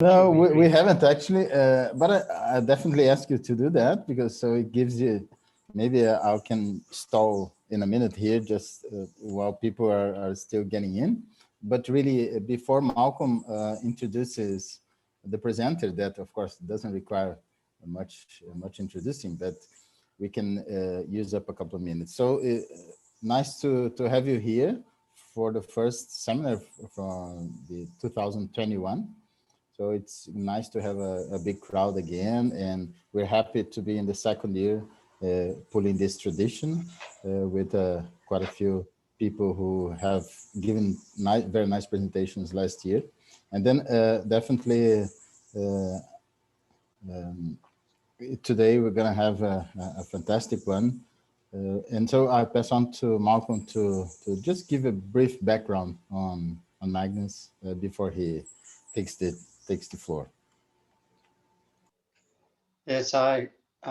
No, we haven't actually, but I definitely ask you to do that, because so it gives you, maybe I can stall in a minute here just while people are still getting in. But really, before Malcolm introduces the presenter, that of course doesn't require much introducing, but we can use up a couple of minutes. So nice to have you here for the first seminar from the 2021. So it's nice to have a big crowd again, and we're happy to be in the second year pulling this tradition with quite a few people who have given very nice presentations last year. And then definitely today we're going to have a fantastic one. And so I pass on to Malcolm to just give a brief background on Magnus before he takes the floor. Yes, I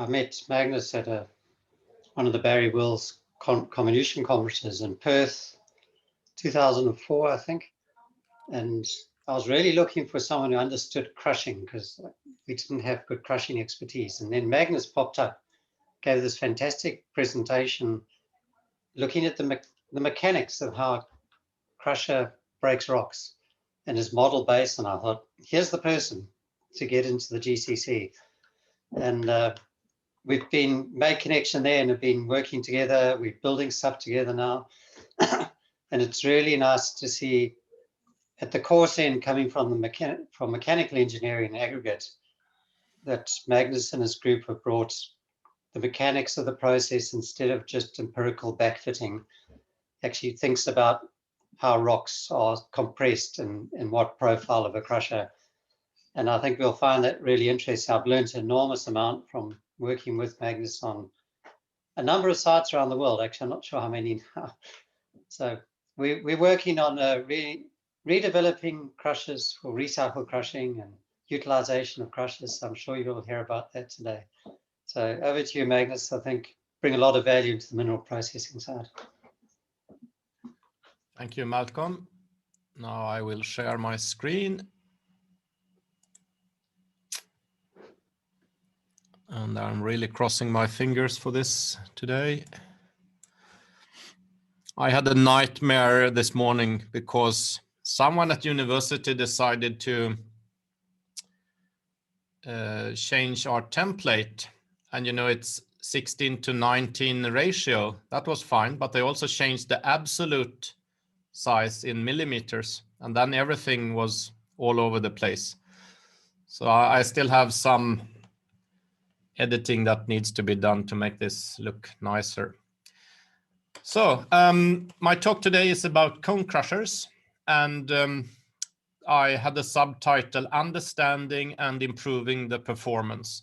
met Magnus at one of the Barry Wills comminution conferences in Perth, 2004, I think. And I was really looking for someone who understood crushing, because we didn't have good crushing expertise. And then Magnus popped up, gave this fantastic presentation looking at the mechanics of how crusher breaks rocks and his model based. And I thought, here's the person to get into the GCC. And we've made connection there and have been working together. We're building stuff together now. And it's really nice to see at the course end, coming from mechanical engineering aggregate, that Magnus and his group have brought the mechanics of the process instead of just empirical backfitting, actually thinks about how rocks are compressed and what profile of a crusher. And I think we'll find that really interesting. I've learned an enormous amount from working with Magnus on a number of sites around the world. Actually, I'm not sure how many now. So we're working on redeveloping crushers for recycle crushing and utilization of crushers. So I'm sure you will hear about that today. So over to you, Magnus. I think bring a lot of value to the mineral processing side. Thank you, Malcolm. Now I will share my screen. And I'm really crossing my fingers for this today. I had a nightmare this morning because someone at university decided to change our template. And you know, it's 16:19 ratio. That was fine, but they also changed the absolute size in millimeters. And then everything was all over the place. So I still have some editing that needs to be done to make this look nicer. So my talk today is about cone crushers, and I had the subtitle Understanding and Improving the Performance.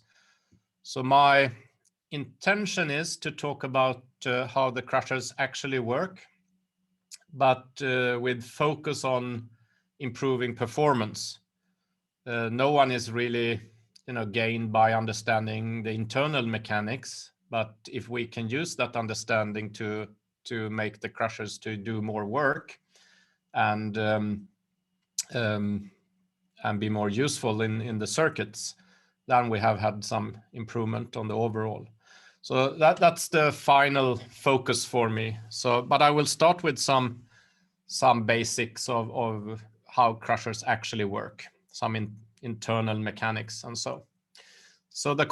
So my intention is to talk about how the crushers actually work, but with focus on improving performance. No one is really gained by understanding the internal mechanics, but if we can use that understanding to make the crushers to do more work and be more useful in the circuits, then we have had some improvement on the overall. So that's the final focus for me. But I will start with some basics of how crushers actually work, some internal mechanics and so. So the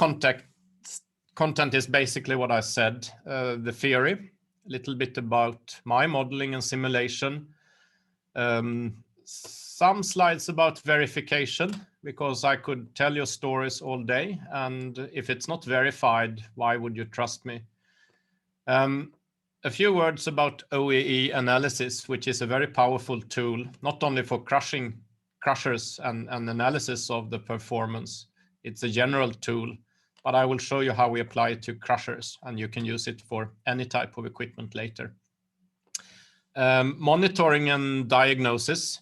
content is basically what I said, the theory, a little bit about my modeling and simulation, some slides about verification, because I could tell you stories all day, and if it's not verified, why would you trust me? A few words about OEE analysis, which is a very powerful tool, not only for crushers and analysis of the performance. It's a general tool, but I will show you how we apply it to crushers, and you can use it for any type of equipment later. Monitoring and diagnosis.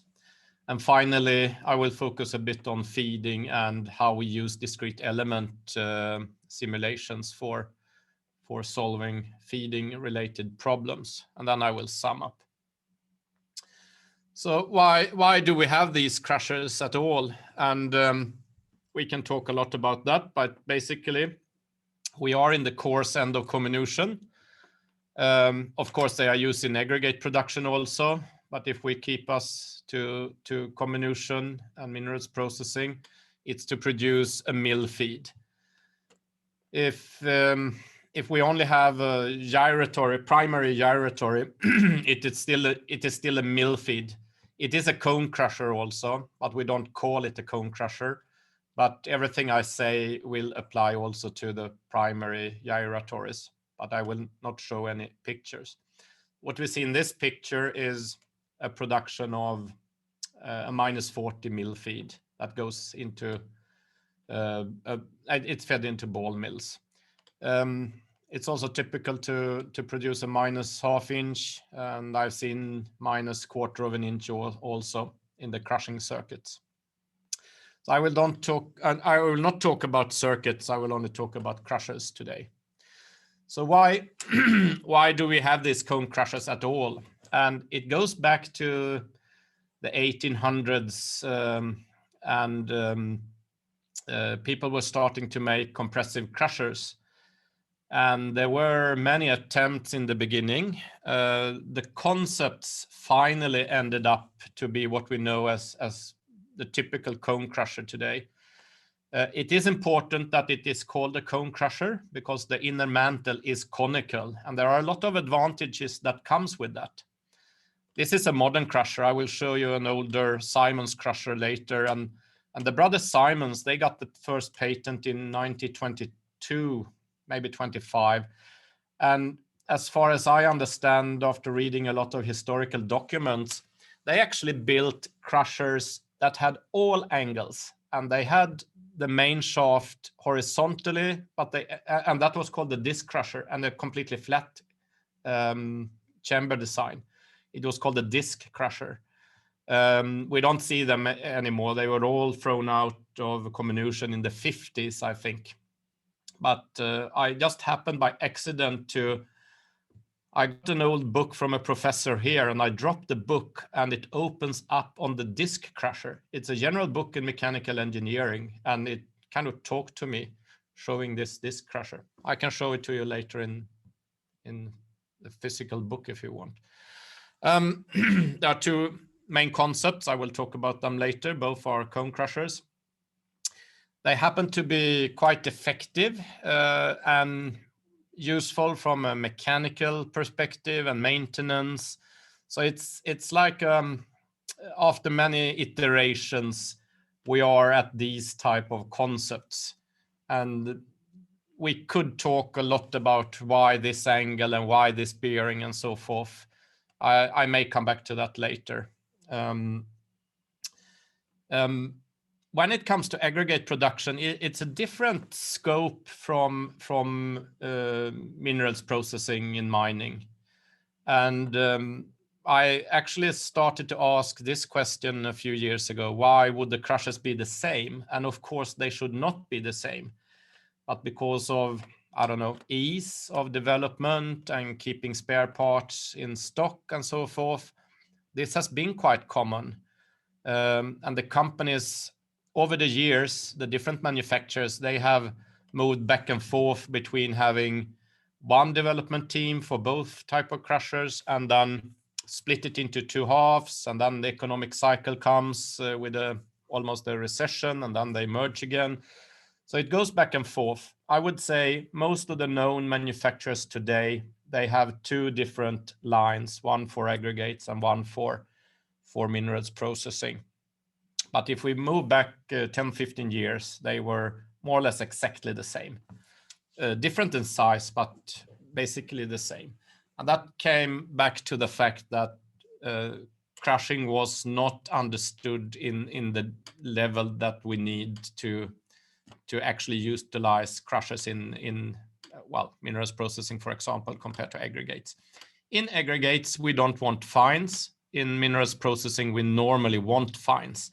And finally, I will focus a bit on feeding and how we use discrete element simulations for feeding related problems. And then I will sum up. So why do we have these crushers at all? And we can talk a lot about that, but basically we are in the coarse end of comminution. Of course, they are used in aggregate production also, but if we keep us to comminution and minerals processing, it's to produce a mill feed. If we only have a gyratory, primary gyratory, it is still a mill feed. It is a cone crusher also, but we don't call it a cone crusher. But everything I say will apply also to the primary gyratories, but I will not show any pictures. What we see in this picture is a production of a -40 mill feed that goes into, it's fed into ball mills. It's also typical to produce a -1/2 inch, and I've seen -1/4 of an inch also in the crushing circuits. So I will not talk about circuits. I will only talk about crushers today. So why do we have these cone crushers at all? And it goes back to the 1800s, and people were starting to make compressive crushers. And there were many attempts in the beginning. The concepts finally ended up to be what we know as the typical cone crusher today. It is important that it is called a cone crusher because the inner mantle is conical, and there are a lot of advantages that comes with that. This is a modern crusher. I will show you an older Simons crusher later, and the brothers Simons, they got the first patent in 1922, maybe 25. And as far as I understand, after reading a lot of historical documents, they actually built crushers that had all angles, and they had the main shaft horizontally, and that was called the disc crusher, and a completely flat chamber design. It was called the disc crusher. We don't see them anymore. They were all thrown out of comminution in the 50s, I think. But I just happened by accident I got an old book from a professor here, and I dropped the book, and it opens up on the disc crusher. It's a general book in mechanical engineering, and it kind of talked to me, showing this disc crusher. I can show it to you later in the physical book if you want. There are two main concepts. I will talk about them later. Both are cone crushers. They happen to be quite effective and useful from a mechanical perspective and maintenance. So it's like after many iterations, we are at these type of concepts. And we could talk a lot about why this angle and why this bearing and so forth. I may come back to that later. When it comes to aggregate production, it's a different scope from minerals processing in mining. And I actually started to ask this question a few years ago: why would the crushers be the same? And of course, they should not be the same. But because of, I don't know, ease of development and keeping spare parts in stock and so forth, this has been quite common. And the companies, over the years, the different manufacturers, they have moved back and forth between having one development team for both type of crushers and then split it into two halves. And then the economic cycle comes with almost a recession, and then they merge again. So it goes back and forth. I would say most of the known manufacturers today, they have two different lines, one for aggregates and one for minerals processing. But if we move back 10, 15 years, they were more or less exactly the same. Different in size, but basically the same. And that came back to the fact that crushing was not understood in the level that we need to actually utilize crushers in minerals processing, for example, compared to aggregates. In aggregates, we don't want fines. In minerals processing, we normally want fines.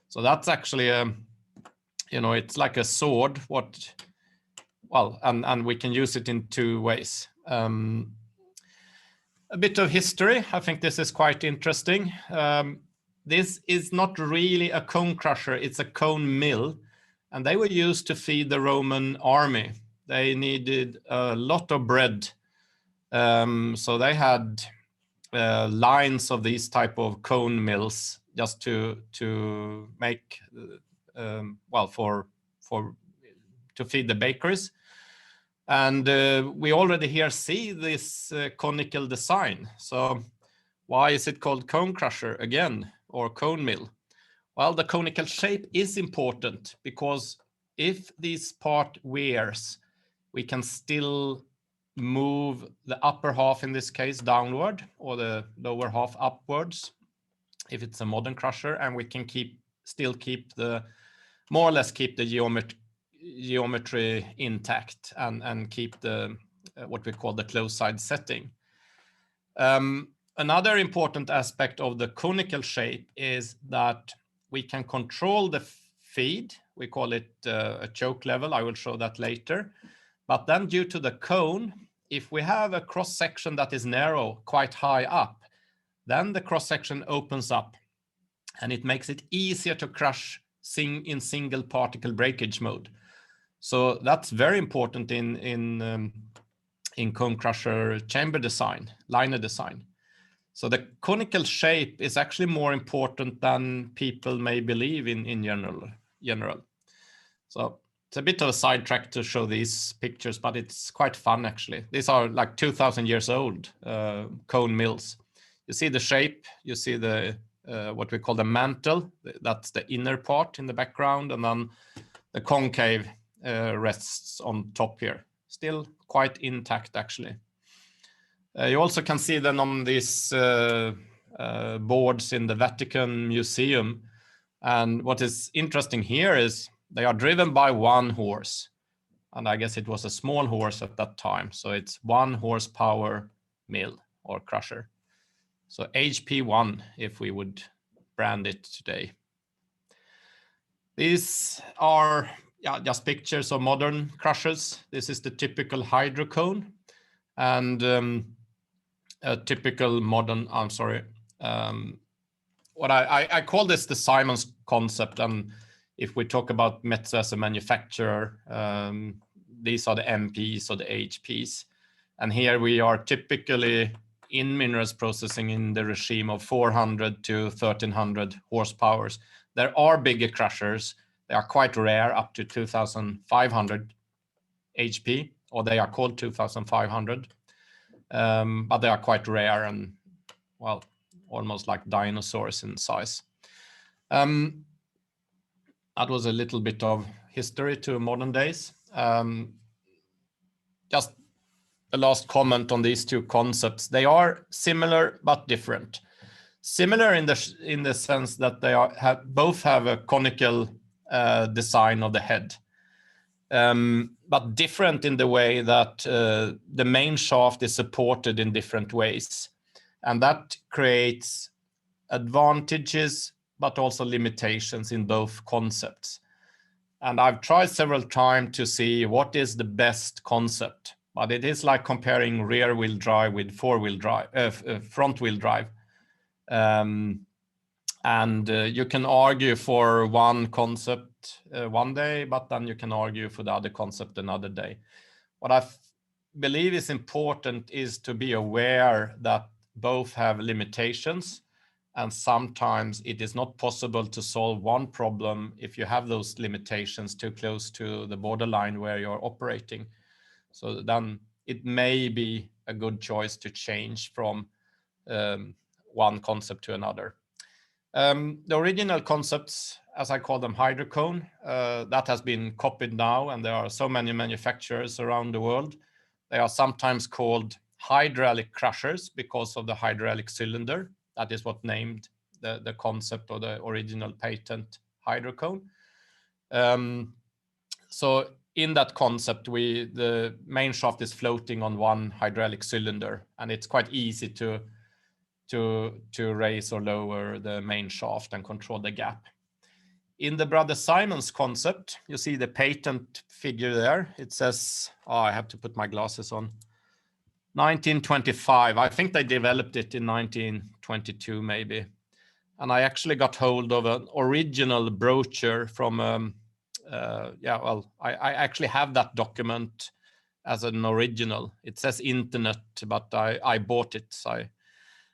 So that's actually it's like a sword. And we can use it in two ways. A bit of history. I think this is quite interesting. this is not really a cone crusher, it's a cone mill. And they were used to feed the Roman army. They needed a lot of bread. So they had lines of these type of cone mills just to make, well, to feed the bakeries. And we already here see this conical design. So why is it called cone crusher again, or cone mill? Well, the conical shape is important because if this part wears, we can still move the upper half, in this case, downward, or the lower half upwards, if it's a modern crusher, and we can still keep the, more or less keep the geometry intact and keep the what we call the closed side setting. Another important aspect of the conical shape is that we can control the feed. We call it a choke level. I will show that later. But then due to the cone, if we have a cross section that is narrow, quite high up, then the cross section opens up and it makes it easier to crush in single particle breakage mode. So that's very important in cone crusher chamber design, liner design. So the conical shape is actually more important than people may believe in general. So it's a bit of a sidetrack to show these pictures, but it's quite fun actually. These are like 2,000 years old cone mills. You see the shape, you see the what we call the mantle. That's the inner part in the background, and then the concave rests on top here. Still quite intact actually. You also can see them on these boards in the Vatican Museum. And what is interesting here is they are driven by one horse. And I guess it was a small horse at that time. So it's 1 horsepower mill or crusher. So HP1, if we would brand it today. These are just pictures of modern crushers. This is the typical hydrocone. And a typical modern, I'm sorry, what I call this the Simon's concept. And if we talk about Metso as a manufacturer, these are the MPs or the HPs. And here we are typically in minerals processing in the regime of 400 to 1300 horsepower. There are bigger crushers. They are quite rare, up to 2500 HP, or they are called 2500. But they are quite rare and, well, almost like dinosaurs in size. That was a little bit of history to modern days. Just a last comment on these two concepts. They are similar but different. Similar in the sense that they both have a conical design of the head. But different in the way that the main shaft is supported in different ways. And that creates advantages, but also limitations in both concepts. And I've tried several times to see what is the best concept, but it is like comparing rear wheel drive with front wheel drive. You can argue for one concept one day, but then you can argue for the other concept another day. What I believe is important is to be aware that both have limitations, and sometimes it is not possible to solve one problem if you have those limitations too close to the borderline where you're operating. So then it may be a good choice to change from one concept to another. The original concepts, as I call them, hydrocone, that has been copied now, and there are so many manufacturers around the world. They are sometimes called hydraulic crushers because of the hydraulic cylinder. That is what named the concept or the original patent hydrocone. So in that concept, the main shaft is floating on one hydraulic cylinder, and it's quite easy to raise or lower the main shaft and control the gap. In the Brother Simon's concept, you see the patent figure there. It says, I have to put my glasses on, 1925. I think they developed it in 1922 maybe. And I actually got hold of an original brochure from, I actually have that document as an original. It says internet, but I bought it.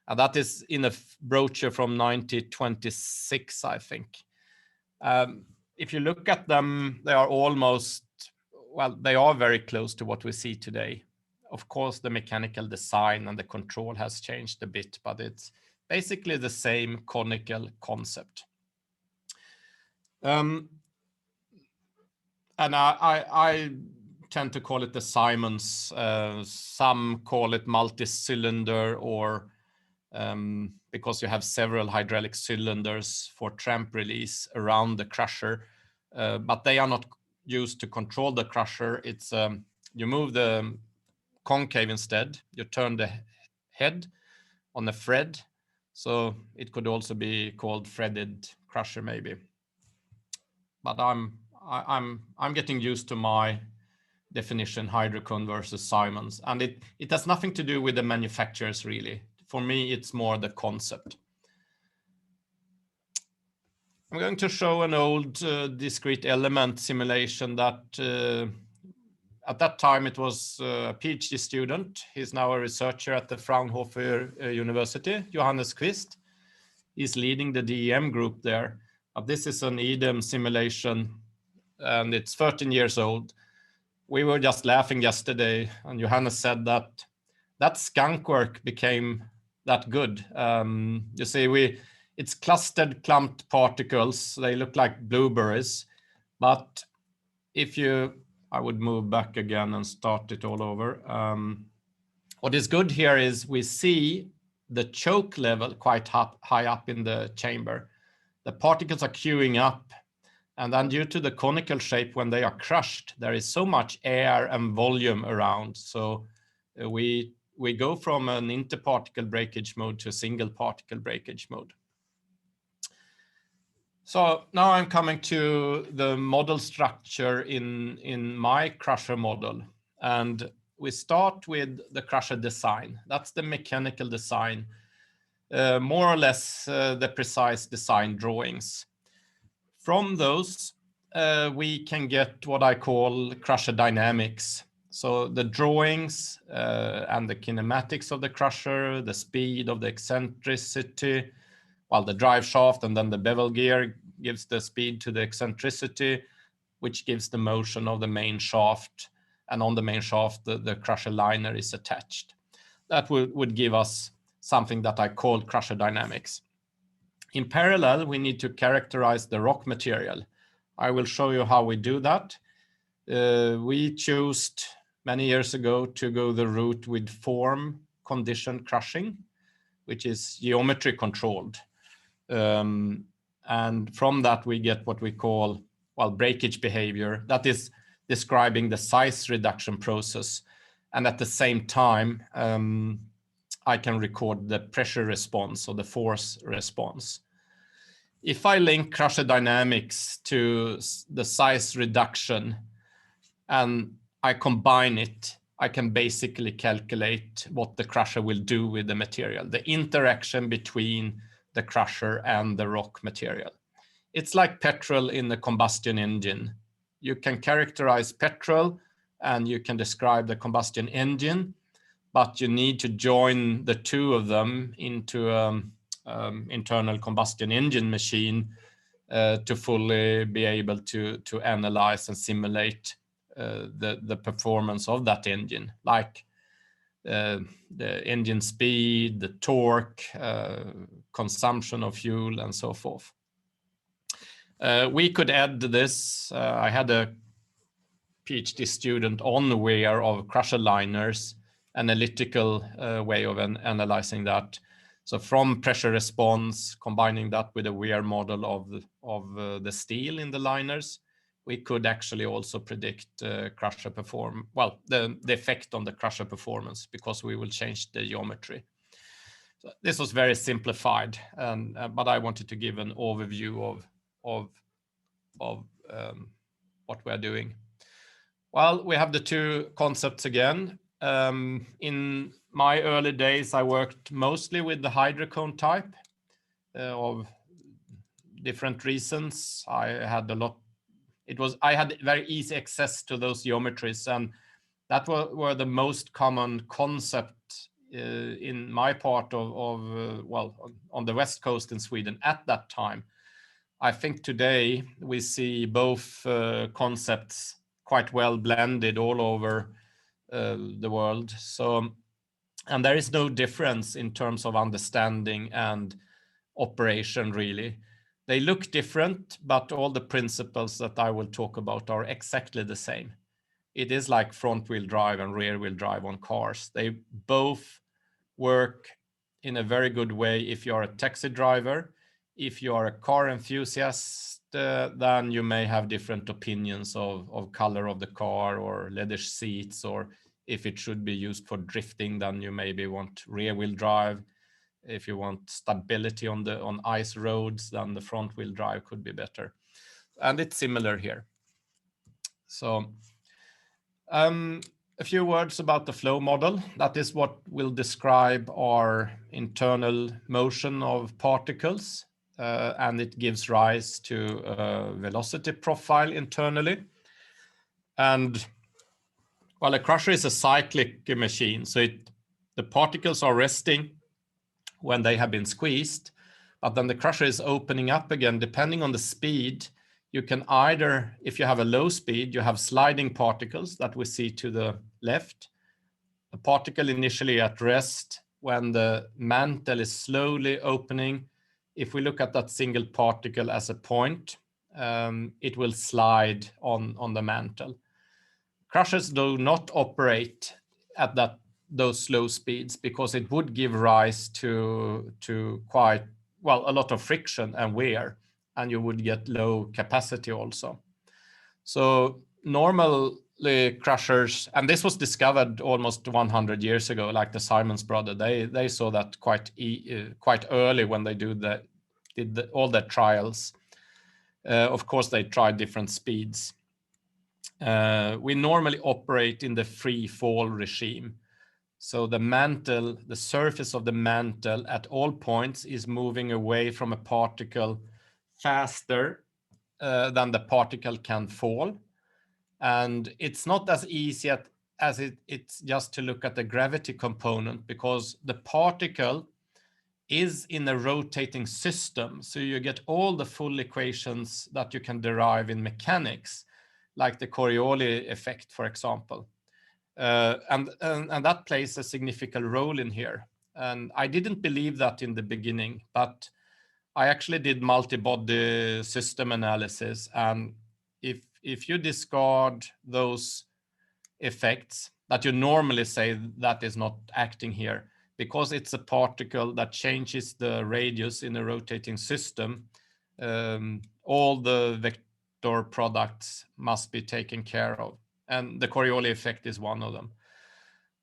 And that is in a brochure from 1926, I think. If you look at them, they are almost, well, they are very close to what we see today. Of course, the mechanical design and the control has changed a bit, but it's basically the same conical concept. And I tend to call it the Simons. Some call it multi-cylinder, or because you have several hydraulic cylinders for tramp release around the crusher, but they are not used to control the crusher. It's you move the concave instead. You turn the head on a thread, so it could also be called threaded crusher maybe. But I'm getting used to my definition, Hydrocon versus Simons, and it has nothing to do with the manufacturers really. For me, it's more the concept. I'm going to show an old discrete element simulation that at that time it was a PhD student. He's now a researcher at the Fraunhofer University, Johannes Quist. He's leading the DEM group there. This is an EDEM simulation, and it's 13 years old. We were just laughing yesterday, and Johannes said that skunk work became that good. You see, it's clustered clumped particles. They look like blueberries, but if I would move back again and start it all over. What is good here is we see the choke level quite high up in the chamber. The particles are queuing up, and then due to the conical shape, when they are crushed, there is so much air and volume around. So we go from an interparticle breakage mode to a single particle breakage mode. So now I'm coming to the model structure in my crusher model. And we start with the crusher design. That's the mechanical design, more or less the precise design drawings. From those, we can get what I call crusher dynamics. So the drawings and the kinematics of the crusher, the speed of the eccentricity, well, the drive shaft and then the bevel gear gives the speed to the eccentricity, which gives the motion of the main shaft. And on the main shaft, the crusher liner is attached. That would give us something that I call crusher dynamics. In parallel, we need to characterize the rock material. I will show you how we do that. We chose many years ago to go the route with form condition crushing, which is geometry controlled. And from that, we get what we call, well, breakage behavior. That is describing the size reduction process. And at the same time, I can record the pressure response or the force response. If I link crusher dynamics to the size reduction and I combine it, I can basically calculate what the crusher will do with the material, the interaction between the crusher and the rock material. It's like petrol in the combustion engine. You can characterize petrol and you can describe the combustion engine, but you need to join the two of them into internal combustion engine machine to fully be able to analyze and simulate the performance of that engine, like the engine speed, the torque, consumption of fuel, and so forth. We could add this. I had a PhD student on wear of crusher liners, analytical way of analyzing that. So from pressure response, combining that with a wear model of the steel in the liners, we could actually also predict crusher the effect on the crusher performance, because we will change the geometry. So this was very simplified, but I wanted to give an overview of what we're doing. Well, we have the two concepts again. In my early days, I worked mostly with the hydrocone type of different reasons. I had very easy access to those geometries, and that were the most common concept in my part on the west coast in Sweden at that time. I think today we see both concepts quite well blended all over the world. So, and there is no difference in terms of understanding and operation, really. They look different, but all the principles that I will talk about are exactly the same. It is like front wheel drive and rear wheel drive on cars. They both work in a very good way if you are a taxi driver. If you are a car enthusiast, then you may have different opinions of color of the car or leather seats, or if it should be used for drifting, then you maybe want rear wheel drive. If you want stability on ice roads, then the front wheel drive could be better. And it's similar here. So a few words about the flow model. That is what will describe our internal motion of particles, and it gives rise to a velocity profile internally. And well, a crusher is a cyclic machine, so the particles are resting when they have been squeezed, but then the crusher is opening up again. Depending on the speed, you can either, if you have a low speed, you have sliding particles that we see to the left, a particle initially at rest when the mantle is slowly opening. If we look at that single particle as a point, it will slide on the mantle. Crushers do not operate at those slow speeds because it would give rise to quite, well, a lot of friction and wear, and you would get low capacity also. So normally crushers, and this was discovered almost 100 years ago, like the Simons brother, they saw that quite early when they did all their trials. Of course, they tried different speeds. We normally operate in the free fall regime. So the surface of the mantle at all points is moving away from a particle faster than the particle can fall. And it's not as easy as it's just to look at the gravity component, because the particle is in a rotating system. So you get all the full equations that you can derive in mechanics, like the Coriolis effect, for example. And that plays a significant role in here. And I didn't believe that in the beginning, but I actually did multi-body system analysis. And if you discard those effects that you normally say that is not acting here, because it's a particle that changes the radius in a rotating system, all the vector products must be taken care of. And the Coriolis effect is one of them.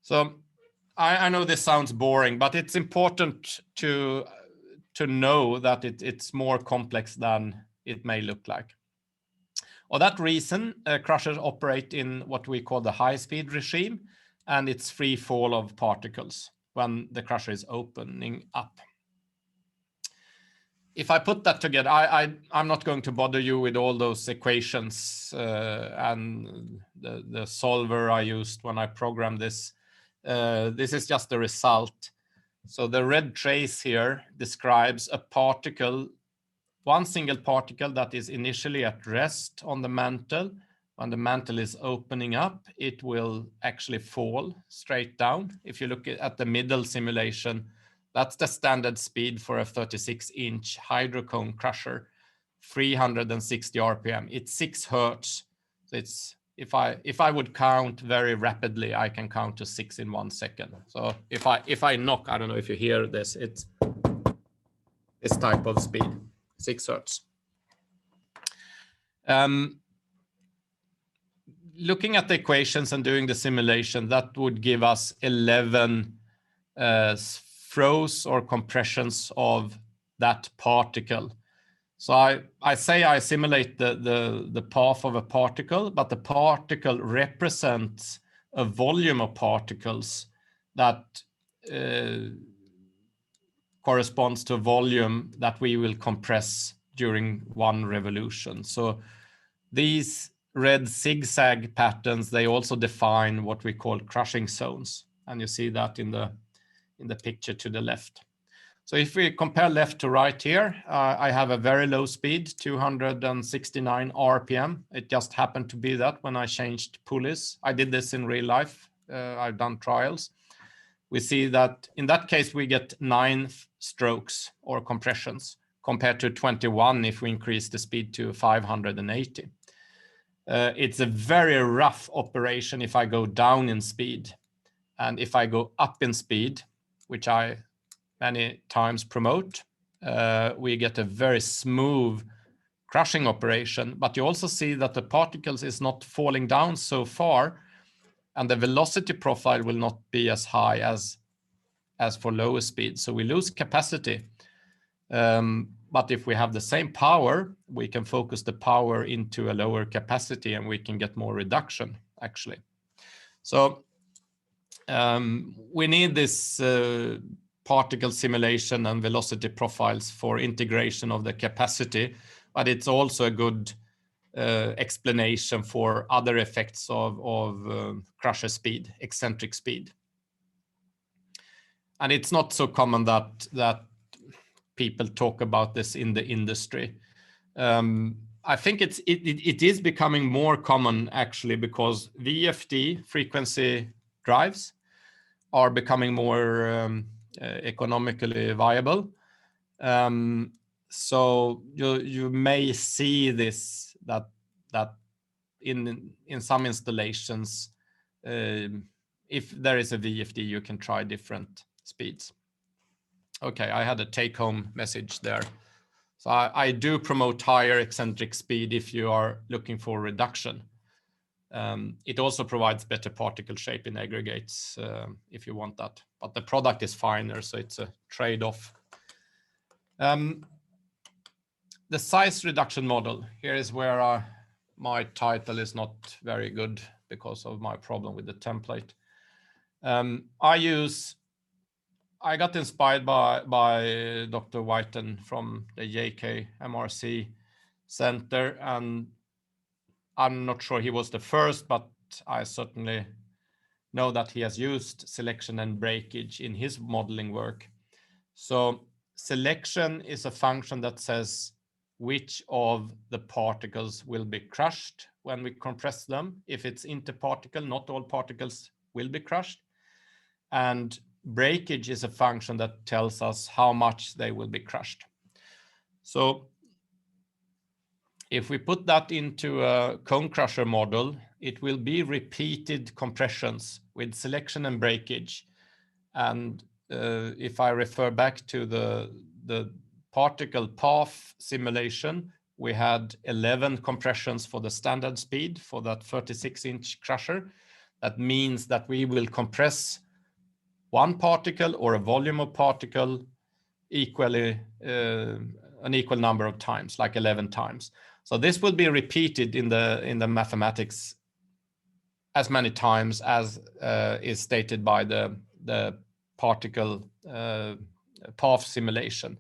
So I know this sounds boring, but it's important to know that it's more complex than it may look like. For that reason, crushers operate in what we call the high-speed regime, and it's free fall of particles when the crusher is opening up. If I put that together, I'm not going to bother you with all those equations and the solver I used when I programmed this. This is just the result. So the red trace here describes a particle, one single particle that is initially at rest on the mantle. When the mantle is opening up, it will actually fall straight down. If you look at the middle simulation, that's the standard speed for a 36-inch hydrocone crusher, 360 RPM. It's 6 Hertz. So it's, if I would count very rapidly, I can count to 6 in 1 second. So if I knock, I don't know if you hear this, it's this type of speed, 6 Hertz. Looking at the equations and doing the simulation, that would give us 11 throws or compressions of that particle. So I say I simulate the path of a particle, but the particle represents a volume of particles that corresponds to volume that we will compress during one revolution. So these red zigzag patterns, they also define what we call crushing zones. And you see that in the picture to the left. So if we compare left to right here, I have a very low speed, 269 RPM. It just happened to be that when I changed pulleys. I did this in real life. I've done trials. We see that in that case, we get 9 strokes or compressions compared to 21 if we increase the speed to 580. It's a very rough operation if I go down in speed. And if I go up in speed, which I many times promote, we get a very smooth crushing operation. But you also see that the particles is not falling down so far, and the velocity profile will not be as high as for lower speed. So we lose capacity. But if we have the same power, we can focus the power into a lower capacity and we can get more reduction, actually. So we need this particle simulation and velocity profiles for integration of the capacity, but it's also a good explanation for other effects of crusher speed, eccentric speed. And it's not so common that people talk about this in the industry. I think it is becoming more common, actually, because VFD, frequency drives, are becoming more economically viable. So you may see this that in some installations, if there is a VFD, you can try different speeds. Okay, I had a take-home message there. So I do promote higher eccentric speed if you are looking for reduction. It also provides better particle shape in aggregates if you want that. But the product is finer, so it's a trade-off. The size reduction model. Here is where my title is not very good because of my problem with the template. I got inspired by Dr. Whiten from the JK MRC Center, and I'm not sure he was the first, but I certainly know that he has used selection and breakage in his modeling work. So selection is a function that says which of the particles will be crushed when we compress them. If it's interparticle, not all particles will be crushed. And breakage is a function that tells us how much they will be crushed. So if we put that into a cone crusher model, it will be repeated compressions with selection and breakage. And if I refer back to the particle path simulation, we had 11 compressions for the standard speed for that 36-inch crusher. That means that we will compress one particle or a volume of particle equally, an equal number of times, like 11 times. So this will be repeated in the mathematics as many times as is stated by the particle path simulation.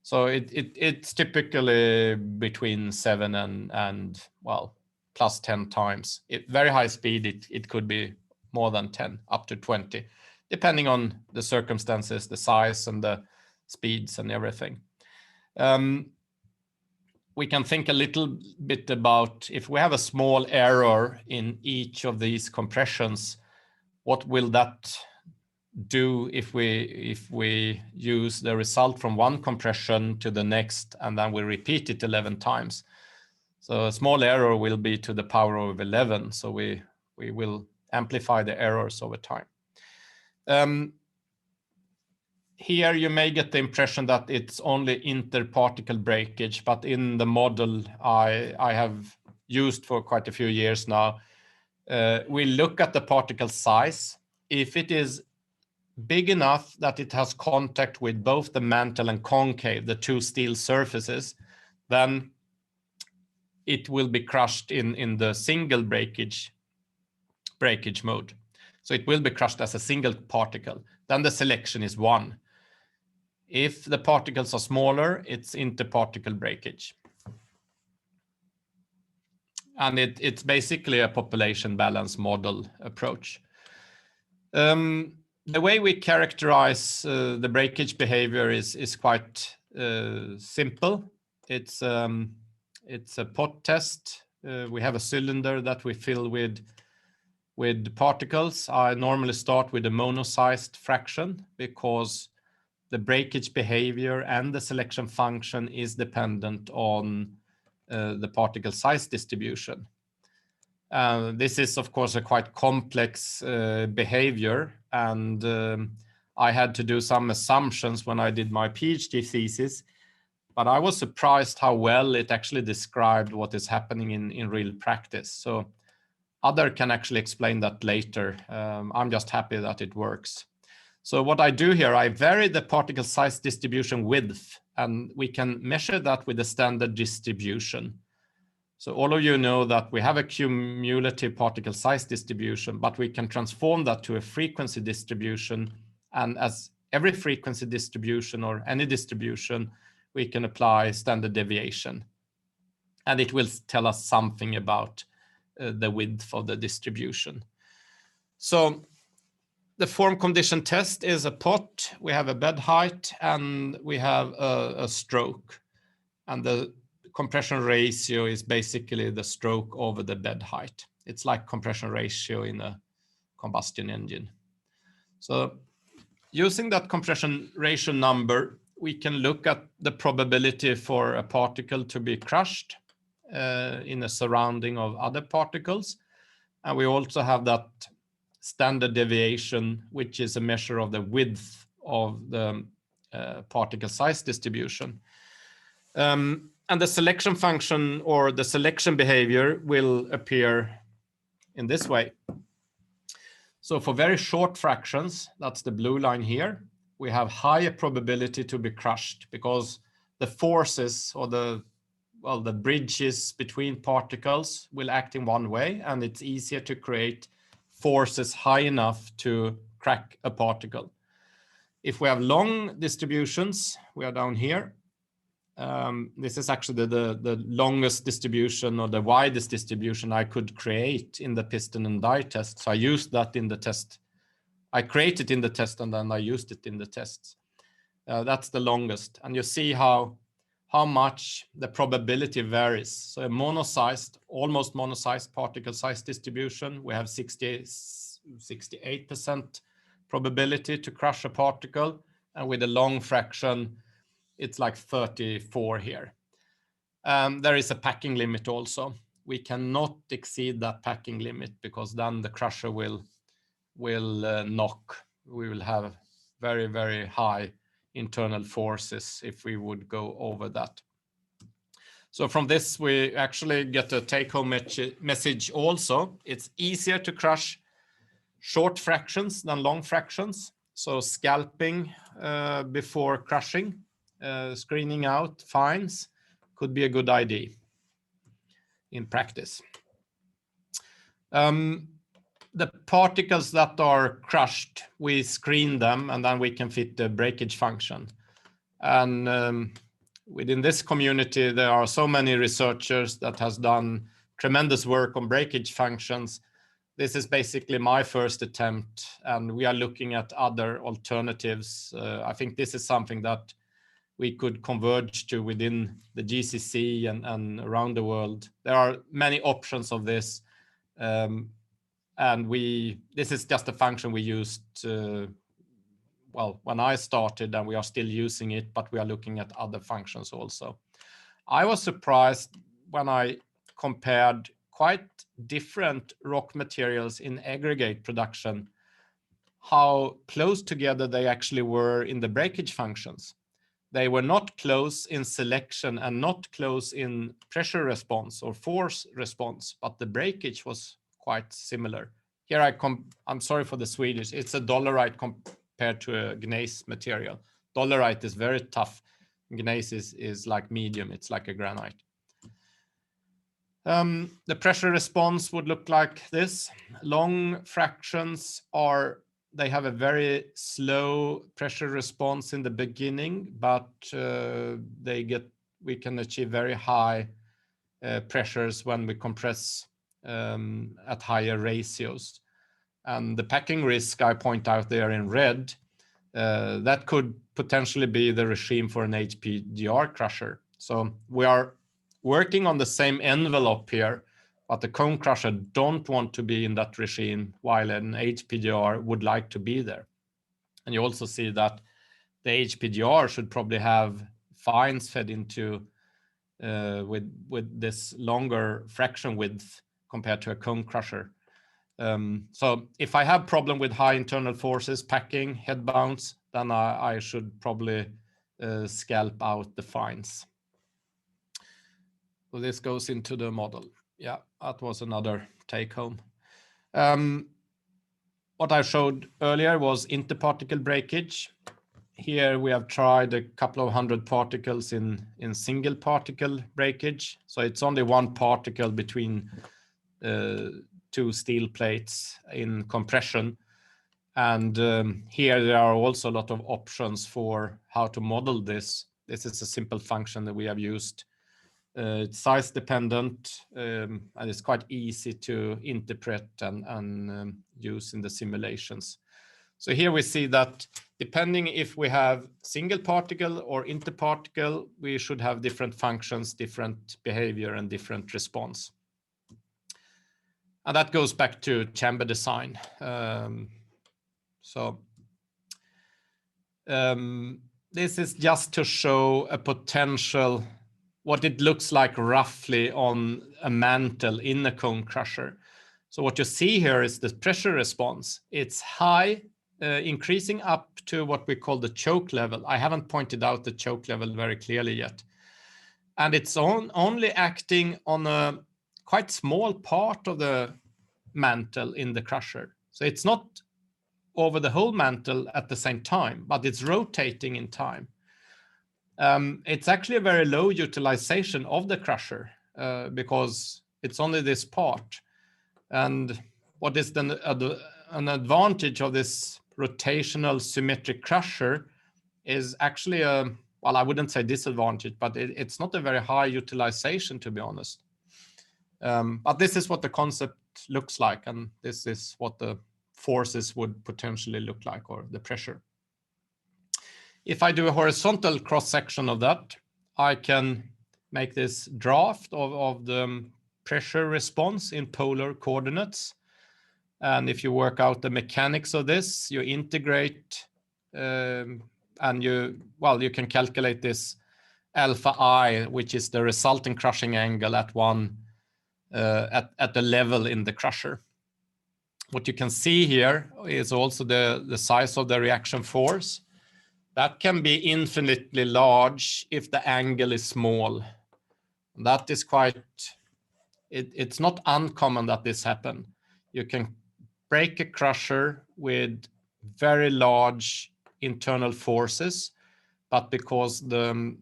So it's typically between 7 and well, plus 10 times. Very high speed, it could be more than 10, up to 20, depending on the circumstances, the size and the speeds and everything. We can think a little bit about if we have a small error in each of these compressions, what will that do if we use the result from one compression to the next and then we repeat it 11 times. So a small error will be to the power of 11. So we will amplify the errors over time. Here you may get the impression that it's only interparticle breakage, but in the model I have used for quite a few years now, we look at the particle size. If it is big enough that it has contact with both the mantle and concave, the two steel surfaces, then it will be crushed in the single breakage mode. So it will be crushed as a single particle. Then the selection is 1. If the particles are smaller, it's interparticle breakage. And it's basically a population balance model approach. The way we characterize the breakage behavior is quite simple. It's a pot test. We have a cylinder that we fill with particles. I normally start with a mono-sized fraction because the breakage behavior and the selection function is dependent on the particle size distribution. This is, of course, a quite complex behavior, and I had to do some assumptions when I did my PhD thesis, but I was surprised how well it actually described what is happening in real practice. So others can actually explain that later. I'm just happy that it works. So what I do here, I vary the particle size distribution width, and we can measure that with the standard distribution. So all of you know that we have a cumulative particle size distribution, but we can transform that to a frequency distribution. And as every frequency distribution or any distribution, we can apply standard deviation. And it will tell us something about the width of the distribution. So the form condition test is a pot. We have a bed height and we have a stroke. And the compression ratio is basically the stroke over the bed height. It's like compression ratio in a combustion engine. So using that compression ratio number, we can look at the probability for a particle to be crushed in a surrounding of other particles. And we also have that standard deviation, which is a measure of the width of the particle size distribution. And the selection function or the selection behavior will appear in this way. So for very short fractions, that's the blue line here, we have higher probability to be crushed because the forces or the bridges between particles will act in one way, and it's easier to create forces high enough to crack a particle. If we have long distributions, we are down here. This is actually the longest distribution or the widest distribution I could create in the piston and die test. So I used that in the test. I created in the test and then I used it in the tests. That's the longest. And you see how much the probability varies. So a mono-sized, almost mono-sized particle size distribution, we have 68% probability to crush a particle. And with a long fraction, it's like 34 here. There is a packing limit also. We cannot exceed that packing limit because then the crusher will knock. We will have very, very high internal forces if we would go over that. So from this, we actually get a take-home message also. It's easier to crush short fractions than long fractions. So scalping before crushing, screening out fines could be a good idea in practice. The particles that are crushed, we screen them and then we can fit the breakage function. And within this community, there are so many researchers that has done tremendous work on breakage functions. This is basically my first attempt, and we are looking at other alternatives. I think this is something that we could converge to within the GCC and around the world. There are many options of this. And this is just a function we used, when I started, and we are still using it, but we are looking at other functions also. I was surprised when I compared quite different rock materials in aggregate production, how close together they actually were in the breakage functions. They were not close in selection and not close in pressure response or force response, but the breakage was quite similar. Here I'm sorry for the Swedish, it's a dolerite compared to a gneiss material. Dolerite is very tough. Gneiss is like medium, it's like a granite. The pressure response would look like this. Long fractions are they have a very slow pressure response in the beginning, but we can achieve very high pressures when we compress at higher ratios. And the packing risk I point out there in red, that could potentially be the regime for an HPGR crusher. So we are working on the same envelope here, but the cone crusher don't want to be in that regime, while an HPGR would like to be there. And you also see that the HPGR should probably have fines fed into with this longer fraction width compared to a cone crusher. So if I have problem with high internal forces, packing, head bounce, then I should probably scalp out the fines. So this goes into the model. Yeah, that was another take home. What I showed earlier was interparticle breakage. Here we have tried a couple of hundred particles in single particle breakage. So it's only one particle between two steel plates in compression. And here there are also a lot of options for how to model this. This is a simple function that we have used. It's size dependent, and it's quite easy to interpret and use in the simulations. So here we see that depending if we have single particle or interparticle, we should have different functions, different behavior, and different response. And that goes back to chamber design. This is just to show a potential, what it looks like roughly on a mantle in a cone crusher. So what you see here is the pressure response. It's high, increasing up to what we call the choke level. I haven't pointed out the choke level very clearly yet. And it's only acting on a quite small part of the mantle in the crusher. So it's not over the whole mantle at the same time, but it's rotating in time. It's actually a very low utilization of the crusher because it's only this part. And what is then an advantage of this rotational symmetric crusher is actually well, I wouldn't say disadvantage, but it's not a very high utilization, to be honest. But this is what the concept looks like, and this is what the forces would potentially look like, or the pressure. If I do a horizontal cross-section of that, I can make this draft of the pressure response in polar coordinates. And if you work out the mechanics of this, you integrate and you can calculate this alpha I, which is the resulting crushing angle at the level in the crusher. What you can see here is also the size of the reaction force. That can be infinitely large if the angle is small. That is it's not uncommon that this happens. You can break a crusher with very large internal forces, but because when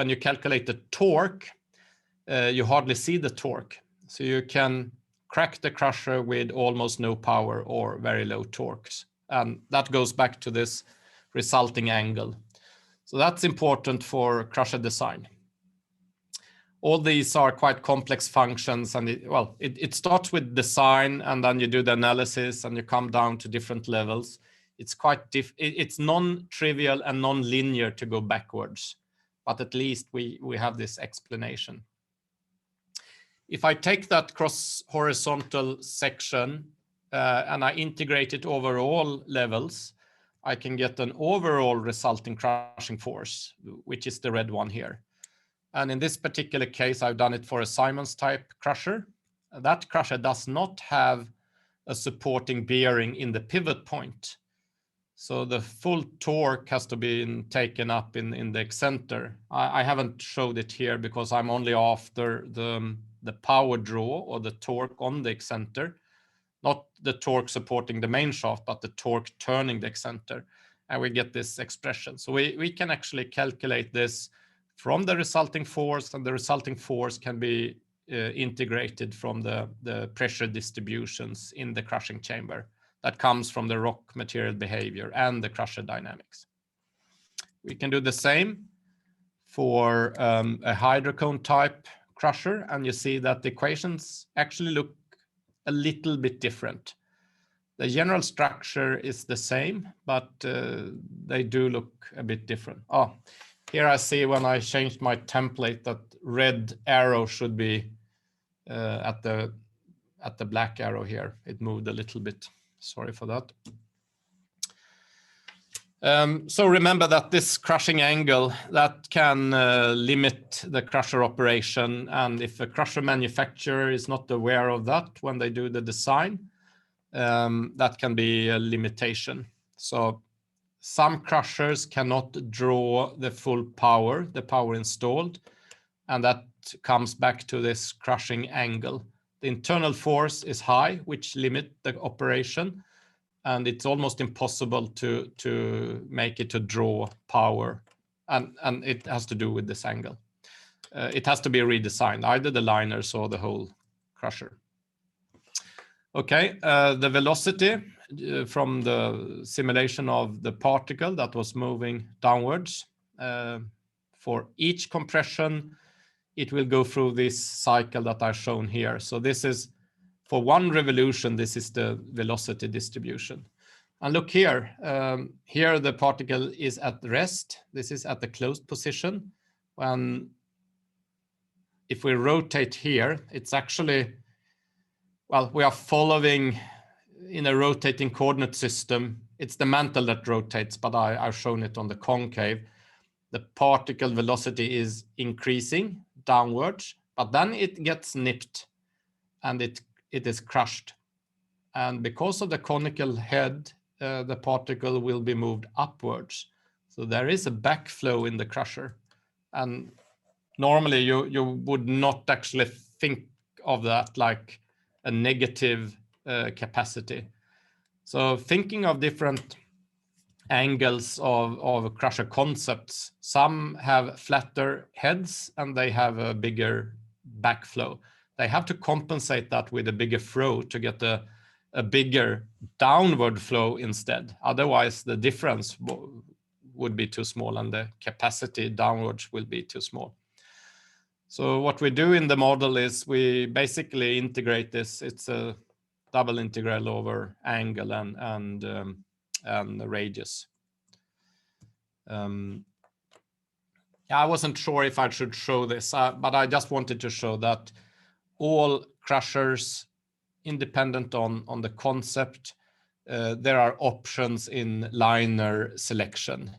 you calculate the torque, you hardly see the torque. So you can crack the crusher with almost no power or very low torques. And that goes back to this resulting angle. So that's important for crusher design. All these are quite complex functions, and it starts with design, and then you do the analysis, and you come down to different levels. It's it's non-trivial and non-linear to go backwards, but at least we have this explanation. If I take that cross-horizontal section and I integrate it over all levels, I can get an overall resulting crushing force, which is the red one here. And in this particular case, I've done it for a Simons type crusher. That crusher does not have a supporting bearing in the pivot point. So the full torque has to be taken up in the excenter. I haven't showed it here because I'm only after the power draw or the torque on the excenter, not the torque supporting the main shaft, but the torque turning the excenter. And we get this expression. So we can actually calculate this from the resulting force, and the resulting force can be integrated from the pressure distributions in the crushing chamber. that comes from the rock material behavior and the crusher dynamics. We can do the same for a hydrocone type crusher, and you see that the equations actually look a little bit different. The general structure is the same, but they do look a bit different. Oh, here I see when I changed my template that red arrow should be at the black arrow here. It moved a little bit. Sorry for that. So remember that this crushing angle that can limit the crusher operation, and if a crusher manufacturer is not aware of that when they do the design, that can be a limitation. So some crushers cannot draw the full power, the power installed, and that comes back to this crushing angle. The internal force is high, which limit the operation, and it's almost impossible to make it to draw power, and it has to do with this angle. It has to be redesigned, either the liners or the whole crusher. Okay, the velocity from the simulation of the particle that was moving downwards. For each compression, it will go through this cycle that I've shown here. So this is, for one revolution, this is the velocity distribution. And look here, here the particle is at rest. This is at the closed position. If we rotate here, it's actually, well, we are following in a rotating coordinate system. It's the mantle that rotates, but I've shown it on the concave. The particle velocity is increasing downwards, but then it gets nipped and it is crushed. And because of the conical head, the particle will be moved upwards. So there is a backflow in the crusher. And normally you would not actually think of that like a negative capacity. So thinking of different angles of crusher concepts, some have flatter heads and they have a bigger backflow. They have to compensate that with a bigger throw to get a bigger downward flow instead. Otherwise, the difference would be too small and the capacity downwards will be too small. So what we do in the model is we basically integrate this. It's a double integral over angle and the radius. Yeah, I wasn't sure if I should show this, but I just wanted to show that all crushers, independent on the concept, there are options in liner selection.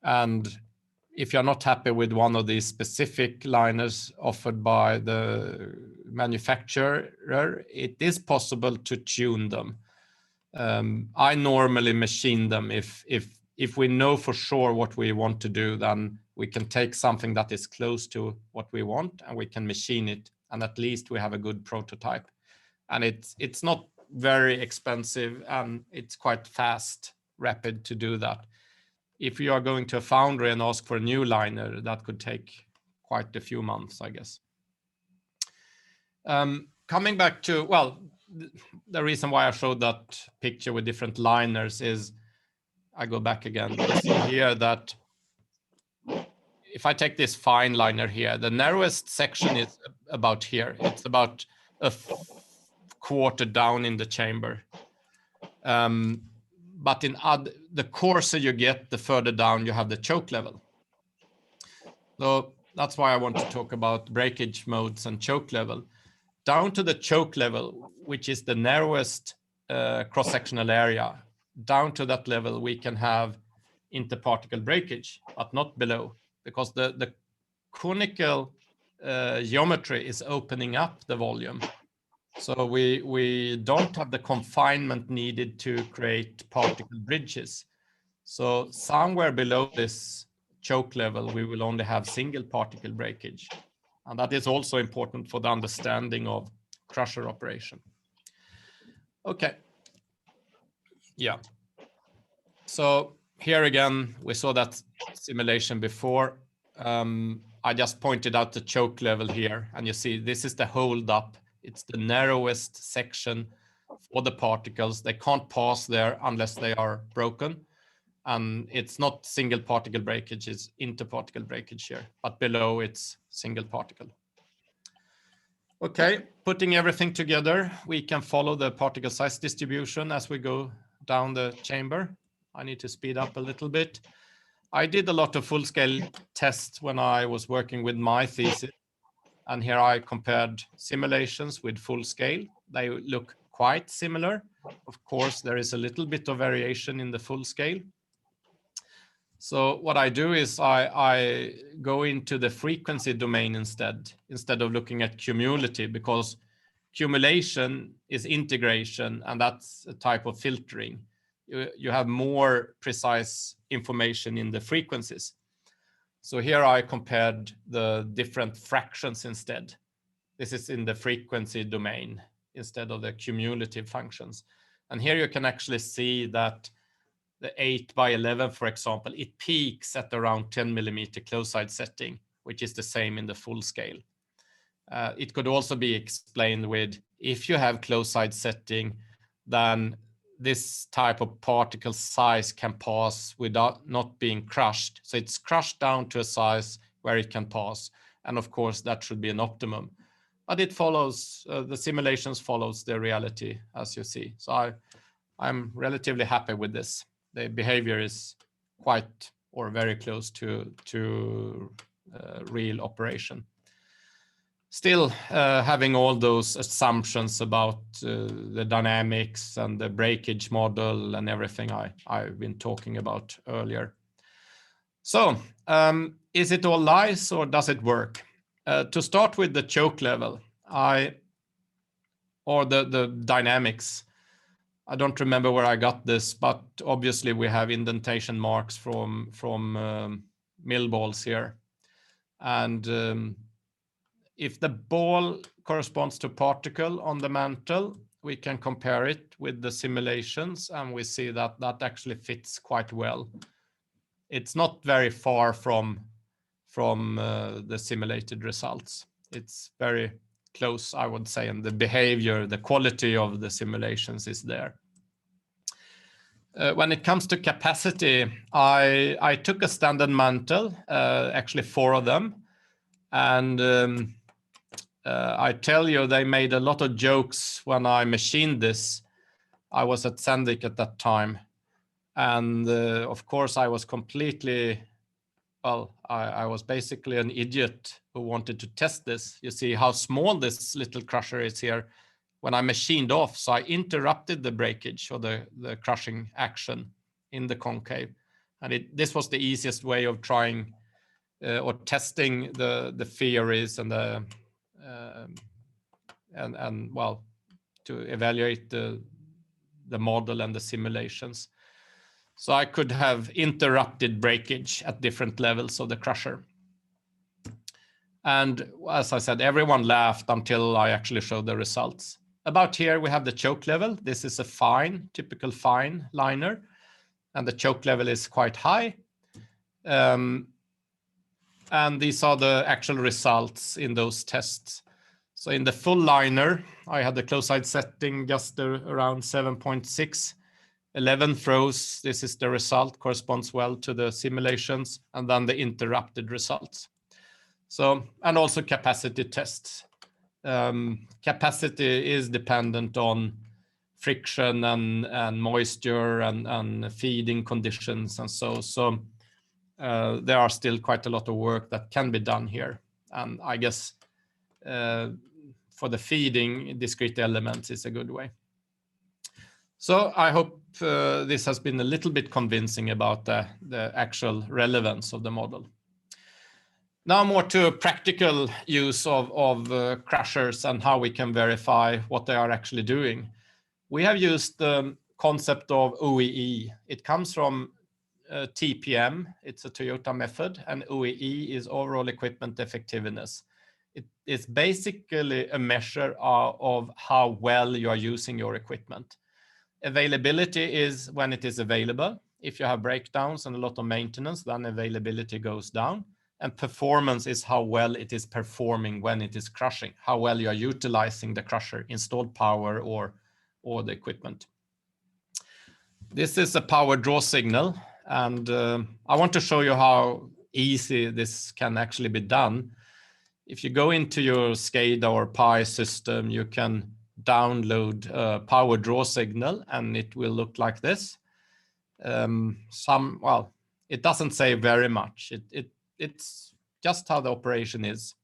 And if you're not happy with one of these specific liners offered by the manufacturer, it is possible to tune them. I normally machine them. If we know for sure what we want to do, then we can take something that is close to what we want and we can machine it, and at least we have a good prototype. And it's not very expensive and it's quite fast, rapid to do that. If you are going to a foundry and ask for a new liner, that could take quite a few months, I guess. Coming back to, well, the reason why I showed that picture with different liners is, I go back again, you see here that if I take this fine liner here, the narrowest section is about here. It's about a quarter down in the chamber. But the coarser you get, the further down you have the choke level. So that's why I want to talk about breakage modes and choke level. Down to the choke level, which is the narrowest cross-sectional area, down to that level we can have interparticle breakage, but not below, because the conical geometry is opening up the volume. So we don't have the confinement needed to create particle bridges. So somewhere below this choke level, we will only have single particle breakage. And that is also important for the understanding of crusher operation. Okay. Yeah. So here again, we saw that simulation before. I just pointed out the choke level here, and you see this is the hold up. It's the narrowest section for the particles. They can't pass there unless they are broken. And it's not single particle breakage, it's interparticle breakage here, but below it's single particle. Okay, putting everything together, we can follow the particle size distribution as we go down the chamber. I need to speed up a little bit. I did a lot of full-scale tests when I was working with my thesis. And here I compared simulations with full scale. They look quite similar. Of course, there is a little bit of variation in the full scale. So what I do is I go into the frequency domain instead of looking at cumulative, because cumulation is integration, and that's a type of filtering. You have more precise information in the frequencies. So here I compared the different fractions instead. This is in the frequency domain instead of the cumulative functions. And here you can actually see that the 8/11, for example, it peaks at around 10 millimeter close-side setting, which is the same in the full scale. It could also be explained with, if you have close-side setting, then this type of particle size can pass without not being crushed. So it's crushed down to a size where it can pass. And of course, that should be an optimum. But it follows, the simulations follows the reality, as you see. So I'm relatively happy with this. The behavior is quite or very close to real operation. Still having all those assumptions about the dynamics and the breakage model and everything I've been talking about earlier. So is it all lies or does it work? To start with the choke level, or the dynamics, I don't remember where I got this, but obviously we have indentation marks from mill balls here. And if the ball corresponds to particle on the mantle, we can compare it with the simulations, and we see that that actually fits quite well. It's not very far from the simulated results. It's very close, I would say, and the behavior, the quality of the simulations is there. When it comes to capacity, I took a standard mantle, actually 4 of them, and I tell you, they made a lot of jokes when I machined this. I was at Sandvik at that time, and of course I was completely, well, I was basically an idiot who wanted to test this. You see how small this little crusher is here when I machined off. So I interrupted the breakage or the crushing action in the concave. And this was the easiest way of trying or testing the theories and well, to evaluate the model and the simulations. So I could have interrupted breakage at different levels of the crusher. And as I said, everyone laughed until I actually showed the results. About here, we have the choke level. This is a fine, typical fine liner, and the choke level is quite high. And these are the actual results in those tests. So in the full liner, I had the close-side setting just around 7.6. 11 throws, this is the result, corresponds well to the simulations, and then the interrupted results. So, and also capacity tests. Capacity is dependent on friction and moisture and feeding conditions and so there are still quite a lot of work that can be done here. And I guess for the feeding, discrete elements is a good way. So I hope this has been a little bit convincing about the actual relevance of the model. Now more to practical use of crushers and how we can verify what they are actually doing. We have used the concept of OEE. It comes from TPM, it's a Toyota method, and OEE is overall equipment effectiveness. It is basically a measure of how well you are using your equipment. Availability is when it is available. If you have breakdowns and a lot of maintenance, then availability goes down. And performance is how well it is performing when it is crushing, how well you are utilizing the crusher, installed power or or the equipment. This is a power draw signal, and I want to show you how easy this can actually be done. If you go into your SCADA or PI system, you can download a power draw signal, and it will look like this. Well, it doesn't say very much. It's just how the operation is.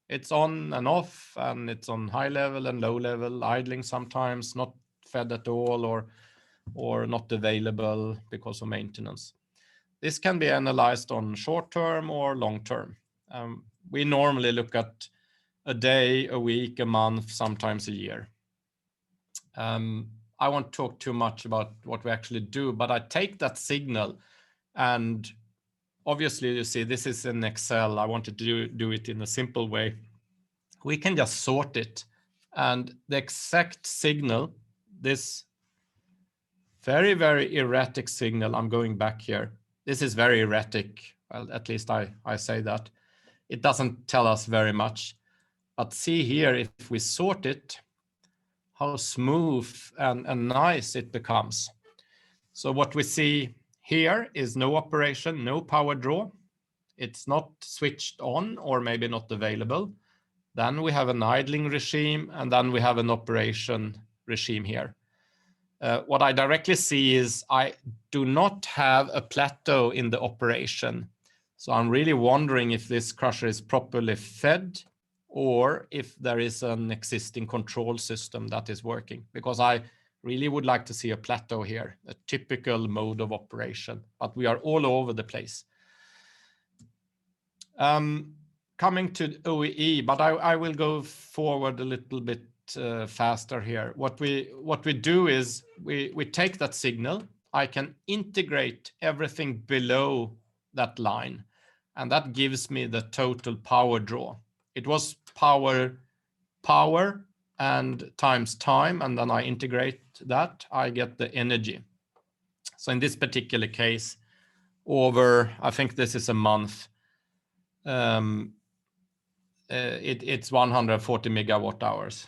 It's on and off, and it's on high level and low level, idling sometimes, not fed at all, or not available because of maintenance. This can be analyzed on short term or long term. We normally look at a day, a week, a month, sometimes a year. I won't talk too much about what we actually do, but I take that signal, and obviously you see this is in Excel. I wanted to do it in a simple way. We can just sort it, and the exact signal, this very, very erratic signal, I'm going back here. This is very erratic. Well, at least I say that. It doesn't tell us very much. But see here, if we sort it, how smooth and nice it becomes. So what we see here is no operation, no power draw. It's not switched on or maybe not available. Then we have an idling regime, and then we have an operation regime here. What I directly see is I do not have a plateau in the operation. So I'm really wondering if this crusher is properly fed, or if there is an existing control system that is working, because I really would like to see a plateau here, a typical mode of operation, but we are all over the place. Coming to OEE, but I will go forward a little bit faster here. What we do is we take that signal. I can integrate everything below that line, and that gives me the total power draw. It was power and times time, and then I integrate that, I get the energy. So in this particular case, over, I think this is a month, it's 140 megawatt hours.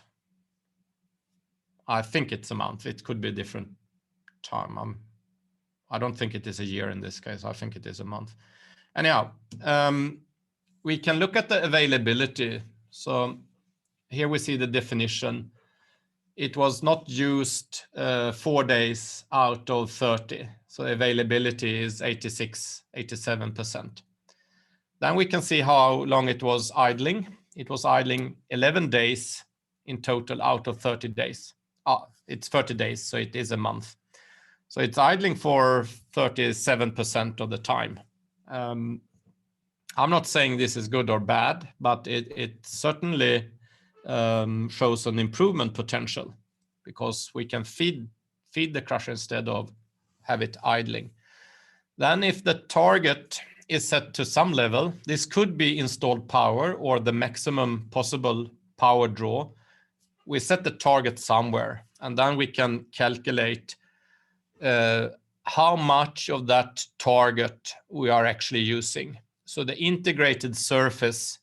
I think it's a month. It could be a different time. I don't think it is a year in this case. I think it is a month. Anyhow, we can look at the availability. So here we see the definition. It was not used 4 days out of 30. So availability is 87%. Then we can see how long it was idling. It was idling 11 days in total out of 30 days. It's 30 days, so it is a month. So it's idling for 37% of the time. I'm not saying this is good or bad, but it certainly shows an improvement potential, because we can feed the crusher instead of have it idling. Then if the target is set to some level, this could be installed power or the maximum possible power draw. We set the target somewhere, and then we can calculate how much of that target we are actually using. So the integrated surface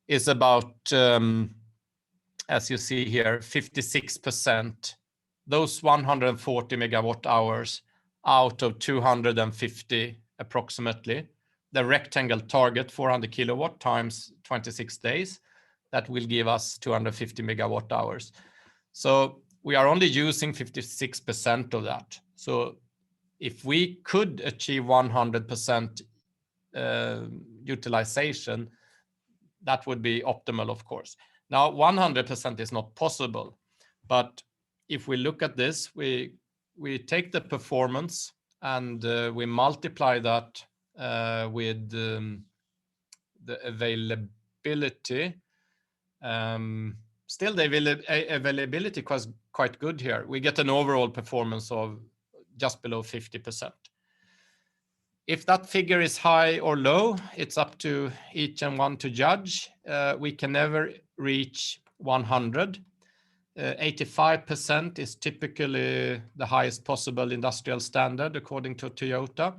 is about, as you see here, 56%. Those 140 megawatt hours out of 250 approximately. The rectangle target, 400 kilowatt times 26 days, that will give us 250 megawatt hours. So we are only using 56% of that. So if we could achieve 100% utilization, that would be optimal, of course. Now, 100% is not possible, but if we look at this, we take the performance and we multiply that with the availability. Still, the availability was quite good here. We get an overall performance of just below 50%. If that figure is high or low, it's up to each and one to judge. We can never reach 100. 85% is typically the highest possible industrial standard according to Toyota.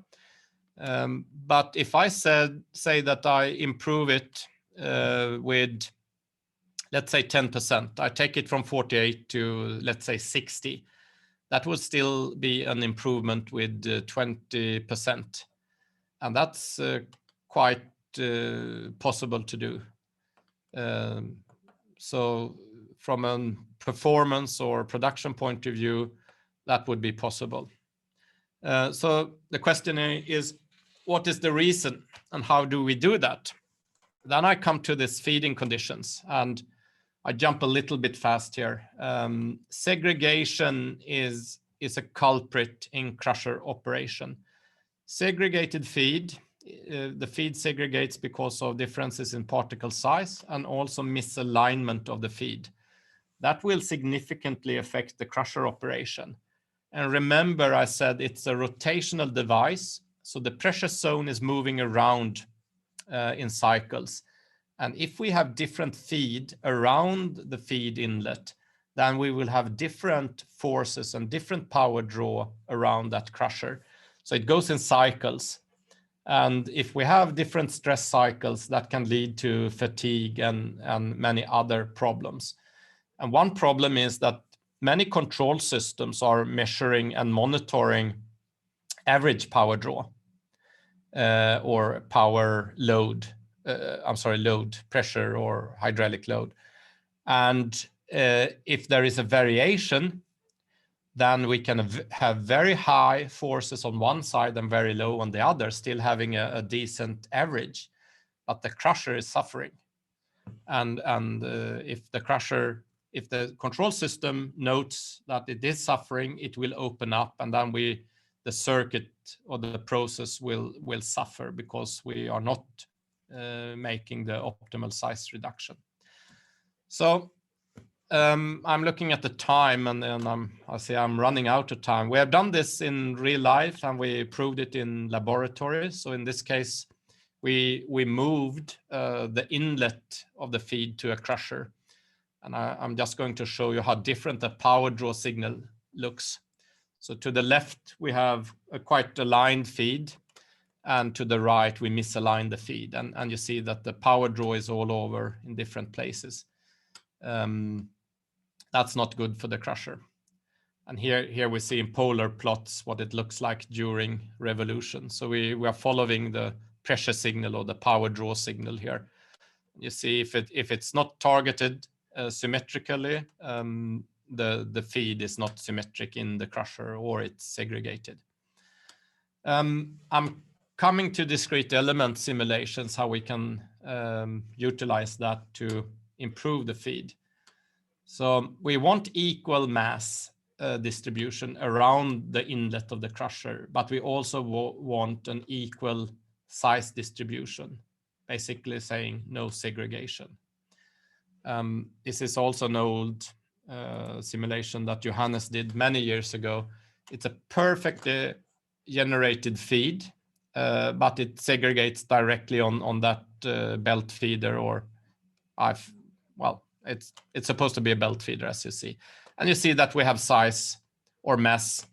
But if I say that I improve it with let's say 10%. I take it from 48 to, let's say, 60. That would still be an improvement with 20%. And that's quite possible to do. So from a performance or production point of view, that would be possible. So the question is, what is the reason and how do we do that? Then I come to this feeding conditions, and I jump a little bit fast here. Segregation is a culprit in crusher operation. Segregated feed, the feed segregates because of differences in particle size and also misalignment of the feed. That will significantly affect the crusher operation. And remember, I said it's a rotational device, so the pressure zone is moving around in cycles. And if we have different feed around the feed inlet, then we will have different forces and different power draw around that crusher. So it goes in cycles. And if we have different stress cycles, that can lead to fatigue and many other problems. And one problem is that many control systems are measuring and monitoring average power draw or power load, load, pressure or hydraulic load. And if there is a variation, then we can have very high forces on one side and very low on the other, still having a decent average, but the crusher is suffering. And if the control system notes that it is suffering, it will open up, and then the circuit or the process will suffer because we are not making the optimal size reduction. So I'm looking at the time, and then I see I'm running out of time. We have done this in real life, and we proved it in laboratory. So in this case, we moved the inlet of the feed to a crusher. And I'm just going to show you how different the power draw signal looks. So to the left, we have a quite aligned feed, and to the right, we misalign the feed. And you see that the power draw is all over in different places. That's not good for the crusher. And here we see in polar plots what it looks like during revolution. So we are following the pressure signal or the power draw signal here. You see if it's not targeted symmetrically, the feed is not symmetric in the crusher, or it's segregated. I'm coming to discrete element simulations, how we can utilize that to improve the feed. So we want equal mass distribution around the inlet of the crusher, but we also want an equal size distribution, basically saying no segregation. This is also an old simulation that Johannes did many years ago. It's a perfectly generated feed, but it segregates directly on that belt feeder, or it's supposed to be a belt feeder, as you see. And you see that we have size or mass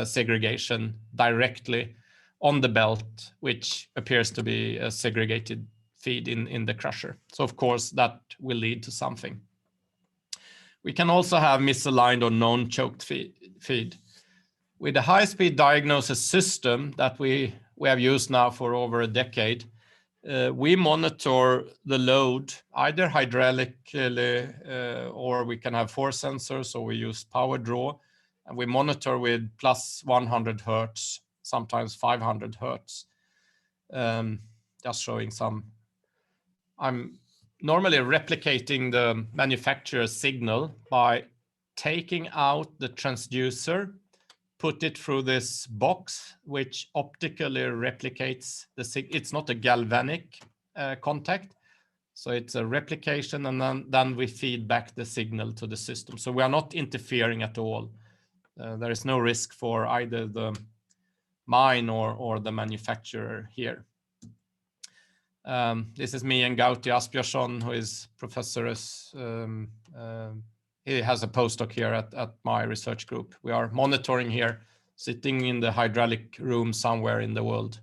segregation directly on the belt, which appears to be a segregated feed in the crusher. So of course that will lead to something. We can also have misaligned or non-choked feed. With the high-speed diagnosis system that we have used now for over a decade, we monitor the load either hydraulically or we can have force sensors, or we use power draw, and we monitor with plus 100 hertz, sometimes 500 hertz. Just showing some. I'm normally replicating the manufacturer's signal by taking out the transducer, put it through this box, which optically replicates the signal. It's not a galvanic contact, so it's a replication, and then we feed back the signal to the system. So we are not interfering at all. There is no risk for either the mine or the manufacturer here. This is me and Gauti Asbjörnsson, who is professor. He has a postdoc here at my research group. We are monitoring here, sitting in the hydraulic room somewhere in the world,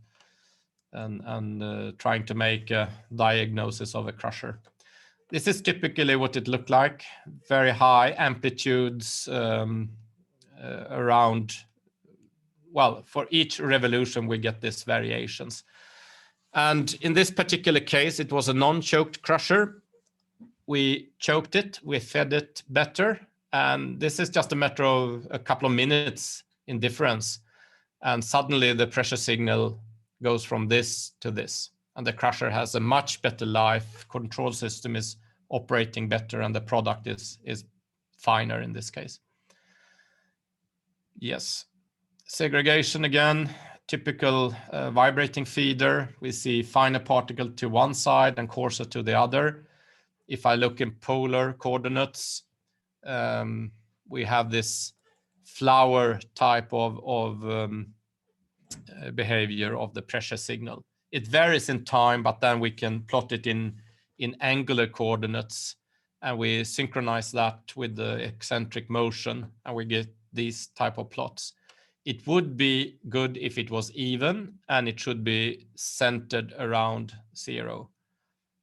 and trying to make a diagnosis of a crusher. This is typically what it looked like, very high amplitudes around, well, for each revolution we get these variations. And in this particular case, it was a non-choked crusher. We choked it, we fed it better, and this is just a matter of a couple of minutes in difference. And suddenly the pressure signal goes from this to this. And the crusher has a much better life, control system is operating better, and the product is finer in this case. Yes, segregation again, typical vibrating feeder. We see finer particle to one side and coarser to the other. If I look in polar coordinates, we have this flower type of behavior of the pressure signal. It varies in time, but then we can plot it in angular coordinates, and we synchronize that with the eccentric motion, and we get these type of plots. It would be good if it was even, and it should be centered around 0.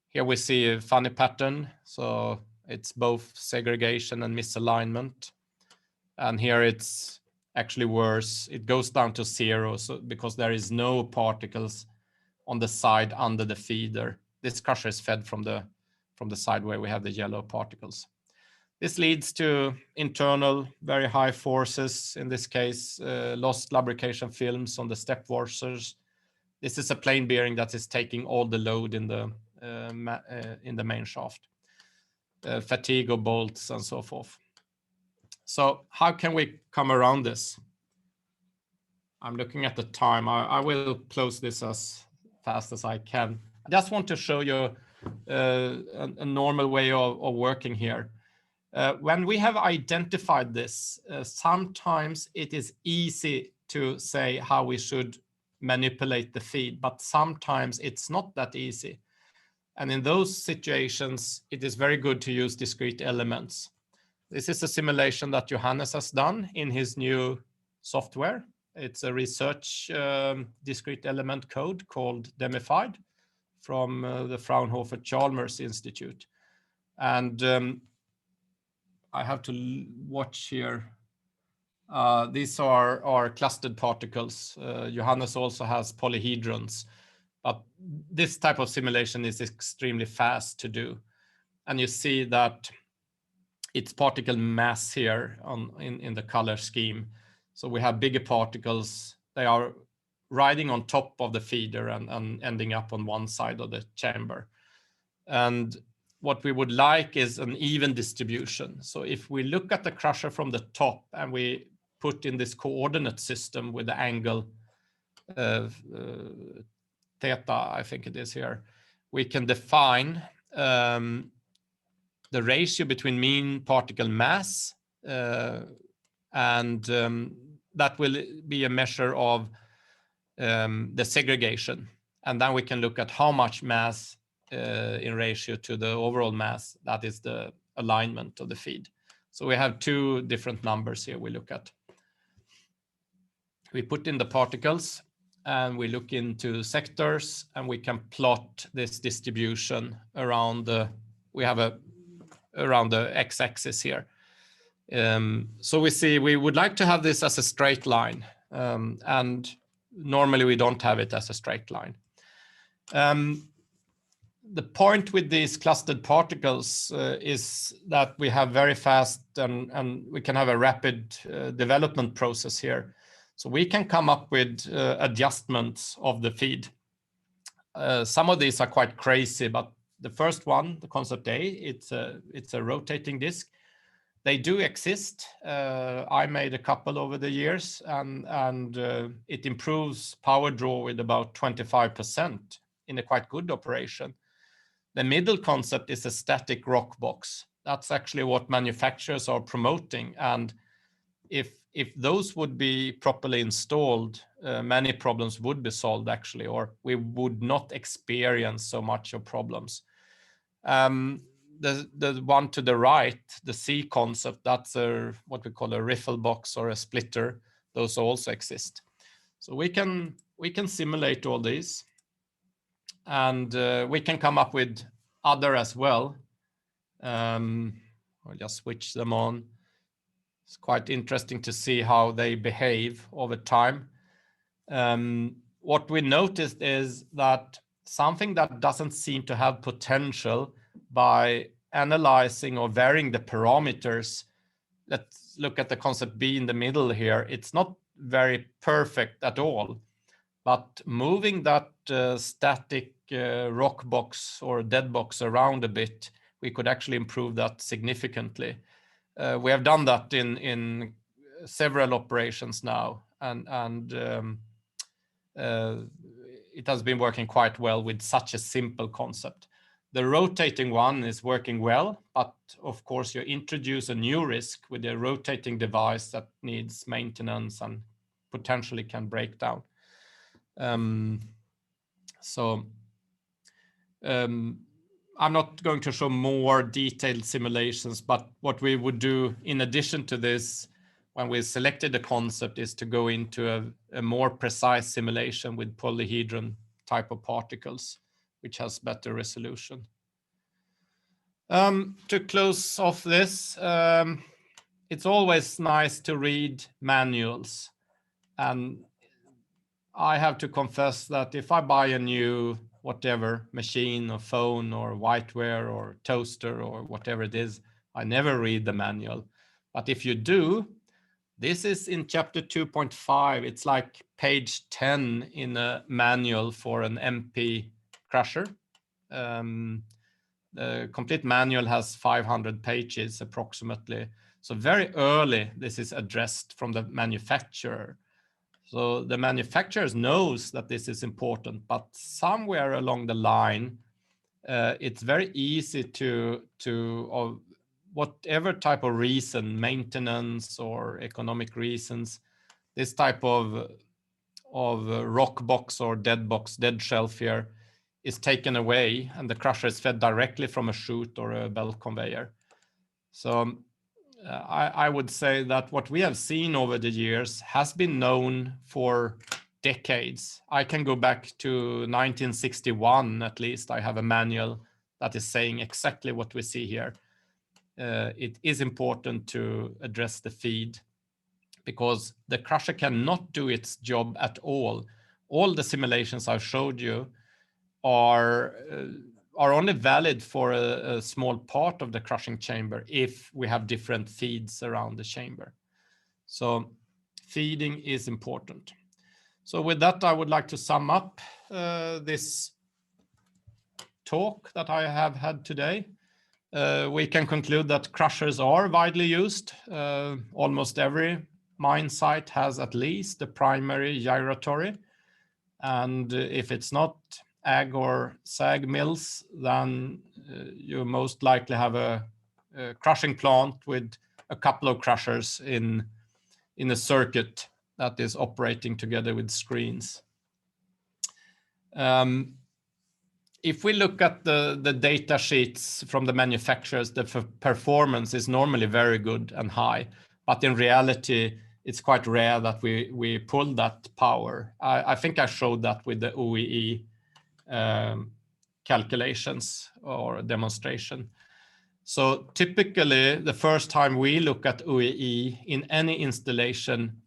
Here we see a funny pattern, so it's both segregation and misalignment. And here it's actually worse. It goes down to 0, so because there is no particles on the side under the feeder. This crusher is fed from the side where we have the yellow particles. This leads to internal very high forces, in this case, lost lubrication films on the step washers. This is a plain bearing that is taking all the load in the main shaft. Fatigue of bolts and so forth. So how can we come around this? I'm looking at the time. I will close this as fast as I can. I just want to show you a normal way of working here. When we have identified this, sometimes it is easy to say how we should manipulate the feed, but sometimes it's not that easy. And in those situations, it is very good to use discrete elements. This is a simulation that Johannes has done in his new software. It's a research discrete element code called Demified from the Fraunhofer Chalmers Institute. And I have to watch here. These are clustered particles. Johannes also has polyhedrons. But this type of simulation is extremely fast to do. And you see that it's particle mass here in the color scheme. So we have bigger particles. They are riding on top of the feeder and ending up on one side of the chamber. And what we would like is an even distribution. So if we look at the crusher from the top and we put in this coordinate system with the angle theta, I think it is here, we can define the ratio between mean particle mass and that will be a measure of the segregation. And then we can look at how much mass in ratio to the overall mass, that is the alignment of the feed. So we have two different numbers here we look at. We put in the particles and we look into sectors, and we can plot this distribution around the, around the x-axis here. So we see we would like to have this as a straight line, and normally we don't have it as a straight line. The point with these clustered particles is that we have very fast and we can have a rapid development process here. So we can come up with adjustments of the feed. Some of these are quite crazy, but the first one, the concept A, it's a rotating disc. They do exist. I made a couple over the years, and it improves power draw with about 25% in a quite good operation. The middle concept is a static rock box. That's actually what manufacturers are promoting. And if those would be properly installed, many problems would be solved actually, or we would not experience so much of problems. The one to the right, the C concept, that's what we call a riffle box or a splitter. Those also exist. So we can simulate all these, and we can come up with other as well. I'll just switch them on. It's quite interesting to see how they behave over time. What we noticed is that something that doesn't seem to have potential by analyzing or varying the parameters. Let's look at the concept B in the middle here. It's not very perfect at all, but moving that static rock box or dead box around a bit, we could actually improve that significantly. We have done that in several operations now, and it has been working quite well with such a simple concept. The rotating one is working well, but of course you introduce a new risk with a rotating device that needs maintenance and potentially can break down. I'm not going to show more detailed simulations, but what we would do in addition to this, when we selected the concept, is to go into a more precise simulation with polyhedron type of particles, which has better resolution. To close off this, it's always nice to read manuals. And I have to confess that if I buy a new whatever machine or phone or whiteware or toaster or whatever it is, I never read the manual. But if you do, this is in chapter 2.5. It's like page 10 in a manual for an MP crusher. The complete manual has 500 pages approximately. So very early, this is addressed from the manufacturer. So the manufacturer knows that this is important, but somewhere along the line, it's very easy to whatever type of reason, maintenance or economic reasons, this type of rock box or dead box, dead shelf here is taken away and the crusher is fed directly from a chute or a belt conveyor. So I would say that what we have seen over the years has been known for decades. I can go back to 1961, at least. I have a manual that is saying exactly what we see here. It is important to address the feed because the crusher cannot do its job at all. All the simulations I've showed you are only valid for a small part of the crushing chamber if we have different feeds around the chamber. So feeding is important. So with that, I would like to sum up this talk that I have had today. We can conclude that crushers are widely used. Almost every mine site has at least a primary gyratory. And if it's not ag or sag mills, then you most likely have a crushing plant with a couple of crushers in a circuit that is operating together with screens. If we look at the data sheets from the manufacturers, the performance is normally very good and high, but in reality, it's quite rare that we pull that power. I think I showed that with the OEE calculations or demonstration. So typically, the first time we look at OEE in any installation,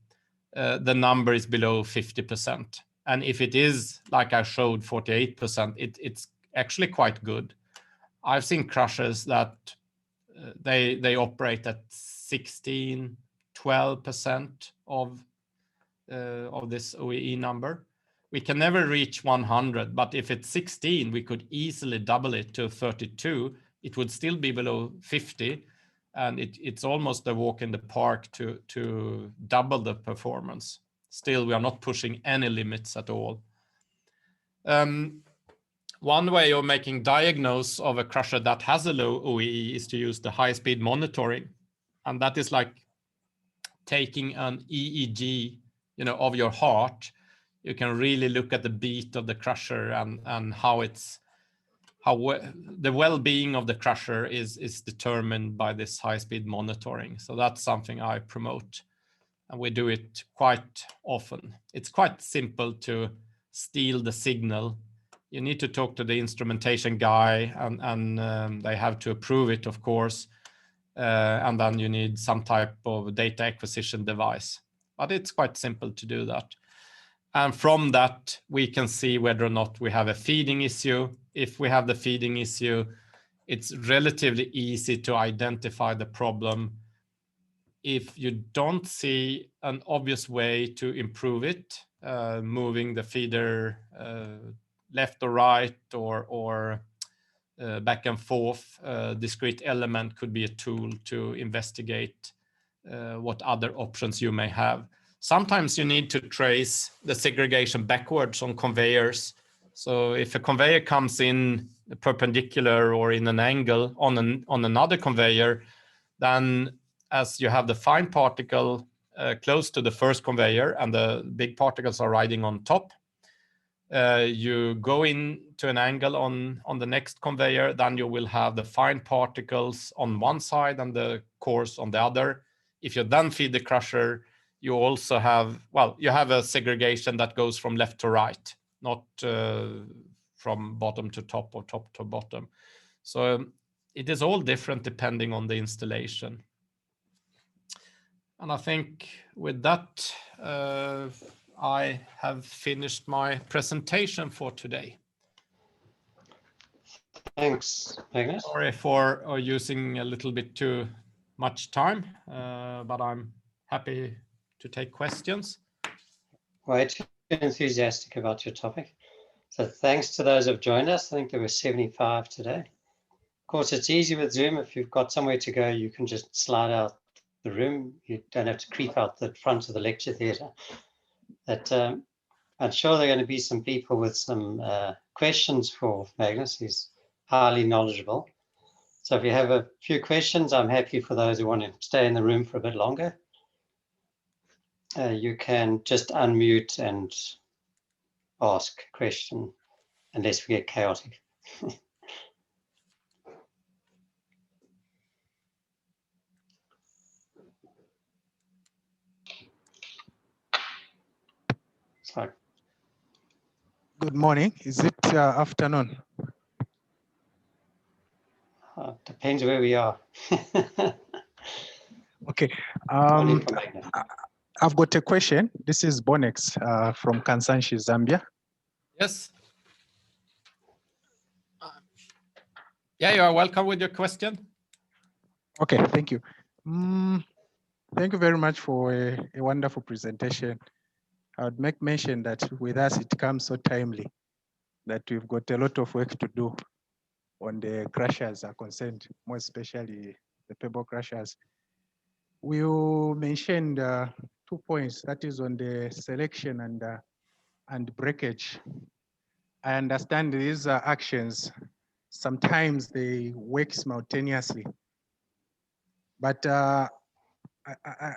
the number is below 50%. And if it is, like I showed, 48%, it's actually quite good. I've seen crushers that they operate at 16, 12% of this OEE number. We can never reach 100, but if it's 16, we could easily double it to 32. It would still be below 50, and it's almost a walk in the park to double the performance. Still, we are not pushing any limits at all. One way of making diagnose of a crusher that has a low OEE is to use the high-speed monitoring, and that is like taking an EEG, of your heart. You can really look at the beat of the crusher and how the well-being of the crusher is determined by this high-speed monitoring. So that's something I promote, and we do it quite often. It's quite simple to steal the signal you need to talk to the instrumentation guy, and they have to approve it, of course. And then you need some type of data acquisition device. But it's quite simple to do that. And from that, we can see whether or not we have a feeding issue. If we have the feeding issue, it's relatively easy to identify the problem. If you don't see an obvious way to improve it, moving the feeder left or right, or back and forth, discrete element could be a tool to investigate what other options you may have. Sometimes you need to trace the segregation backwards on conveyors. So if a conveyor comes in perpendicular or in an angle on another conveyor, then as you have the fine particle close to the first conveyor and the big particles are riding on top, you go into an angle on the next conveyor, then you will have the fine particles on one side and the coarse on the other. If you then feed the crusher, you also have, well, you have a segregation that goes from left to right, not from bottom to top or top to bottom. So it is all different depending on the installation. And I think with that, I have finished my presentation for today. Thanks, Magnus. Sorry for using a little bit too much time, but I'm happy to take questions. Way too enthusiastic about your topic. So thanks to those who have joined us. I think there were 75 today. Of course, it's easy with Zoom. If you've got somewhere to go, you can just slide out the room. You don't have to creep out the front of the lecture theatre. But I'm sure there are going to be some people with some questions for Magnus. He's highly knowledgeable. So if you have a few questions, I'm happy for those who want to stay in the room for a bit longer. You can just unmute and ask a question, unless we get chaotic. So, good morning. Is it afternoon? depends where we are. Okay. Only for Magnus. I've got a question. This is Bonex from Kansanshi, Zambia. Yes. Yeah, you are welcome with your question. Okay, thank you. Thank you very much for a wonderful presentation. I would make mention that with us, it comes so timely that we've got a lot of work to do on the crushers are concerned, more especially the pebble crushers. You mentioned 2 points, that is on the selection and breakage. I understand these actions, sometimes they work simultaneously, but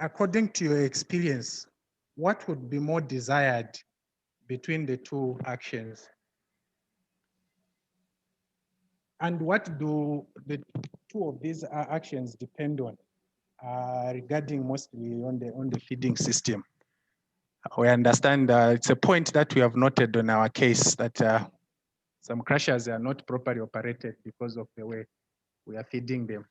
according to your experience, what would be more desired between the two actions? And what do the two of these actions depend on regarding mostly on the feeding system? We understand it's a point that we have noted on our case that some crushers are not properly operated because of the way we are feeding them.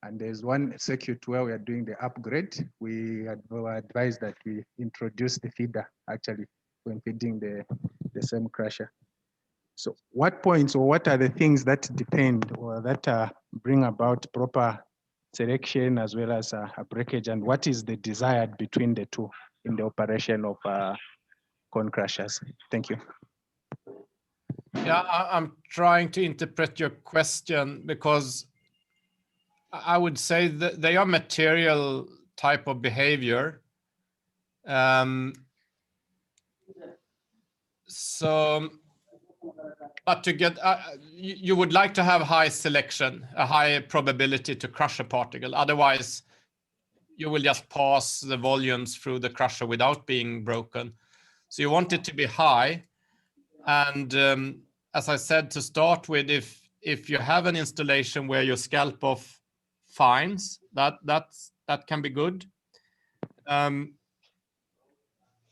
And there's one circuit where we are doing the upgrade. We advise that we introduce the feeder actually when feeding the same crusher. So what points or what are the things that depend or that bring about proper selection as well as a breakage, and what is the desired between the two in the operation of cone crushers? Thank you. Yeah, I'm trying to interpret your question because I would say that they are material type of behavior. But to get, you would like to have high selection, a high probability to crush a particle. Otherwise, you will just pass the volumes through the crusher without being broken. So you want it to be high. And as I said to start with, if you have an installation where you scalp off fines, that can be good.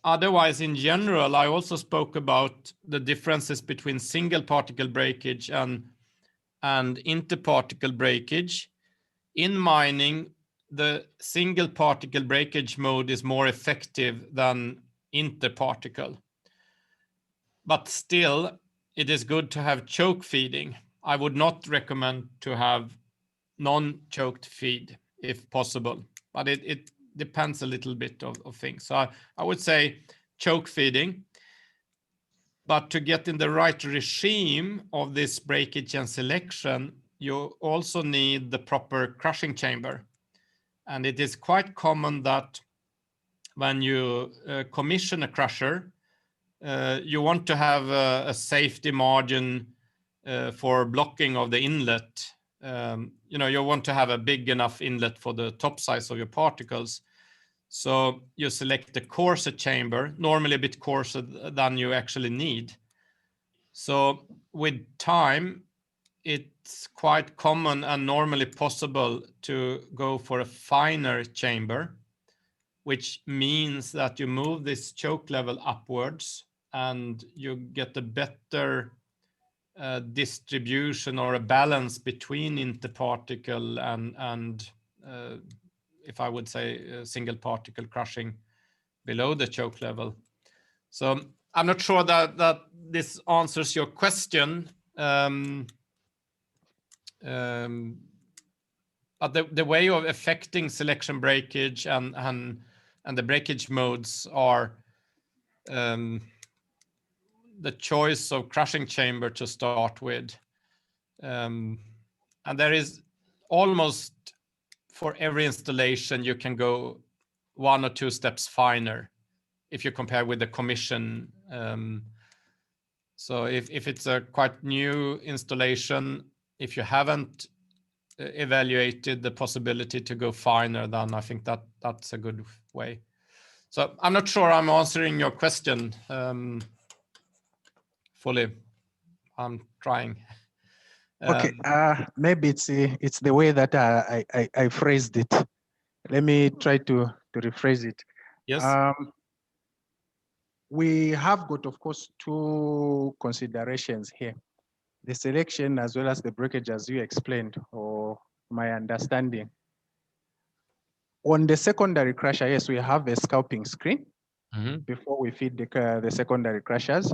otherwise, in general, I also spoke about the differences between single particle breakage and interparticle breakage. In mining, the single particle breakage mode is more effective than interparticle. But still, it is good to have choke feeding. I would not recommend to have non-choked feed if possible, but it depends a little bit of things. So I would say choke feeding, but to get in the right regime of this breakage and selection, you also need the proper crushing chamber. And it is quite common that when you commission a crusher, you want to have a safety margin for blocking of the inlet. You want to have a big enough inlet for the top size of your particles. So you select a coarser chamber, normally a bit coarser than you actually need. So with time, it's quite common and normally possible to go for a finer chamber, which means that you move this choke level upwards and you get a better distribution or a balance between interparticle and if I would say single particle crushing below the choke level. So I'm not sure that this answers your question. But the way of affecting selection breakage and the breakage modes are the choice of crushing chamber to start with. And there is almost for every installation, you can go 1 or 2 steps finer if you compare with the commission. So if it's a quite new installation, if you haven't evaluated the possibility to go finer, then I think that's a good way. So I'm not sure I'm answering your question fully. I'm trying. Okay, maybe it's the way that I phrased it. Let me try to rephrase it. Yes. We have got, of course, 2 considerations here. The selection as well as the breakage, as you explained, or my understanding. On the secondary crusher, yes, we have a scalping screen before we feed the secondary crushers.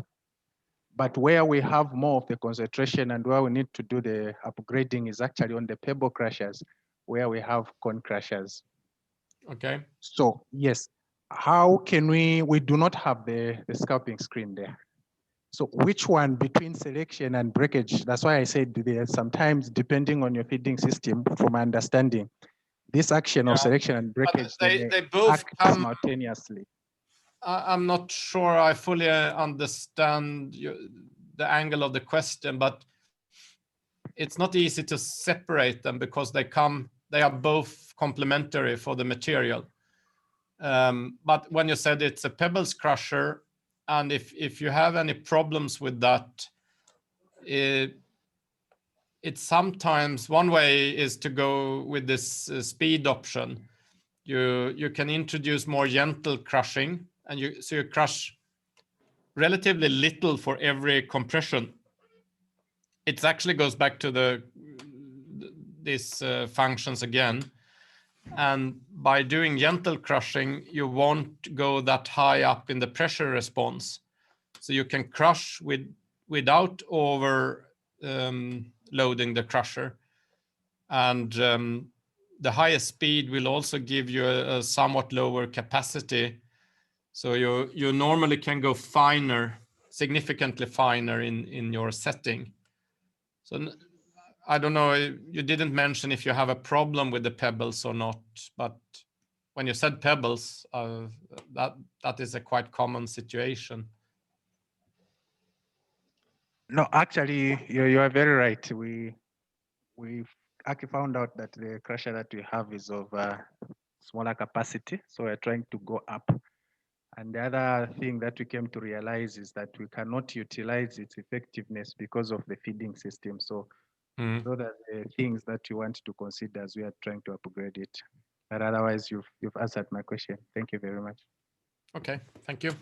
But where we have more of the concentration and where we need to do the upgrading is actually on the pebble crushers, where we have cone crushers. Okay. So yes, how can we do not have the scalping screen there. So which one between selection and breakage? That's why I said there sometimes, depending on your feeding system, from my understanding, this action of selection and breakage, they both act simultaneously. I'm not sure I fully understand the angle of the question, but it's not easy to separate them because they are both complementary for the material. But when you said it's a pebbles crusher, and if you have any problems with that, it's sometimes one way is to go with this speed option. You can introduce more gentle crushing, and so you crush relatively little for every compression. It actually goes back to these functions again. And by doing gentle crushing, you won't go that high up in the pressure response. So you can crush without over loading the crusher. And the highest speed will also give you a somewhat lower capacity. So you normally can go finer, significantly finer in your setting. So I don't know, you didn't mention if you have a problem with the pebbles or not, but when you said pebbles, that is a quite common situation. No, actually, you are very right. We actually found out that the crusher that we have is of smaller capacity, so we're trying to go up. And the other thing that we came to realize is that we cannot utilize its effectiveness because of the feeding system. So those are the things that you want to consider as we are trying to upgrade it. But otherwise, you've answered my question. Thank you very much. Okay, thank you.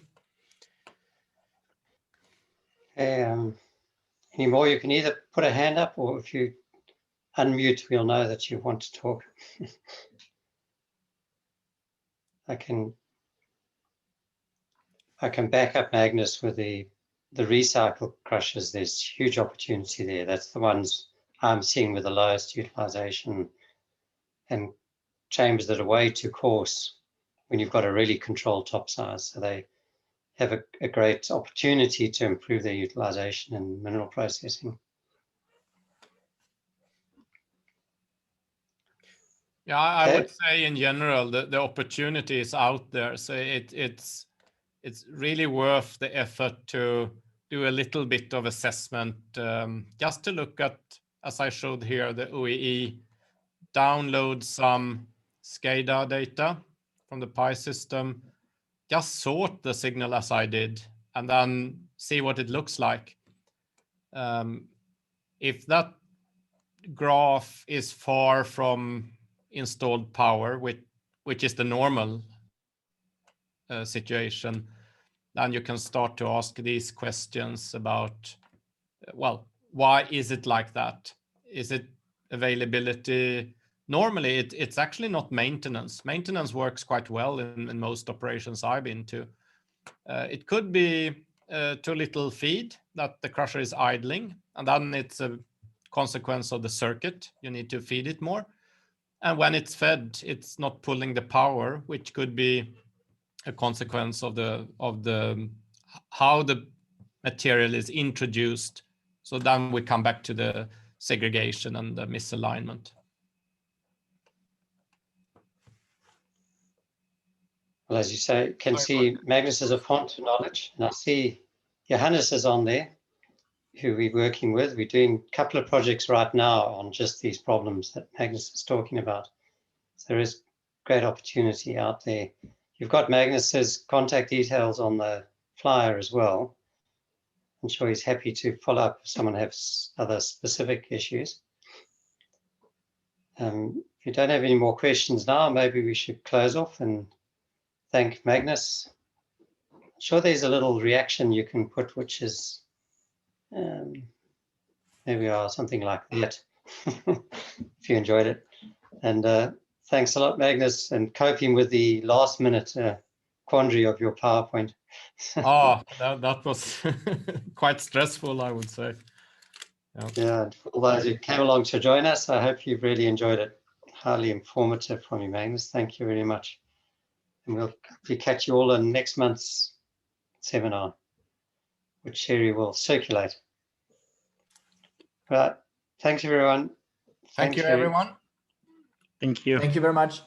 Any more? You can either put a hand up, or if you unmute, we'll know that you want to talk. I can back up Magnus with the recycle crushers. There's huge opportunity there. That's the ones I'm seeing with the lowest utilization, and chambers that are way too coarse when you've got a really controlled top size. So they have a great opportunity to improve their utilization in mineral processing. Yeah, I would say in general the opportunity is out there. So it's really worth the effort to do a little bit of assessment, just to look at, as I showed here, the OEE, download some SCADA data from the PI system, just sort the signal as I did, and then see what it looks like. If that graph is far from installed power, which is the normal situation, then you can start to ask these questions about, well, why is it like that? Is it availability? Normally, it's actually not maintenance. Maintenance works quite well in most operations I've been to. It could be too little feed, that the crusher is idling, and then it's a consequence of the circuit. You need to feed it more. And when it's fed, it's not pulling the power, which could be a consequence of how the material is introduced. So then we come back to the segregation and the misalignment. Well, as you say, can see Magnus is a font of knowledge, and I see Johannes is on there, who we're working with. We're doing a couple of projects right now on just these problems that Magnus is talking about. So there is great opportunity out there. You've got Magnus's contact details on the flyer as well. I'm sure he's happy to follow up if someone has other specific issues. If you don't have any more questions now, maybe we should close off and thank Magnus. I'm sure there's a little reaction you can put, which is maybe something like that, if you enjoyed it. And thanks a lot, Magnus, and coping with the last minute quandary of your PowerPoint. That was quite stressful, I would say. Yeah, for all those who came along to join us, I hope you've really enjoyed it. Highly informative from you, Magnus. Thank you very much. And we'll catch you all in next month's seminar, which Sherry will circulate. Right. Thanks, everyone. Thank you, everyone. Thank you. Thank you very much.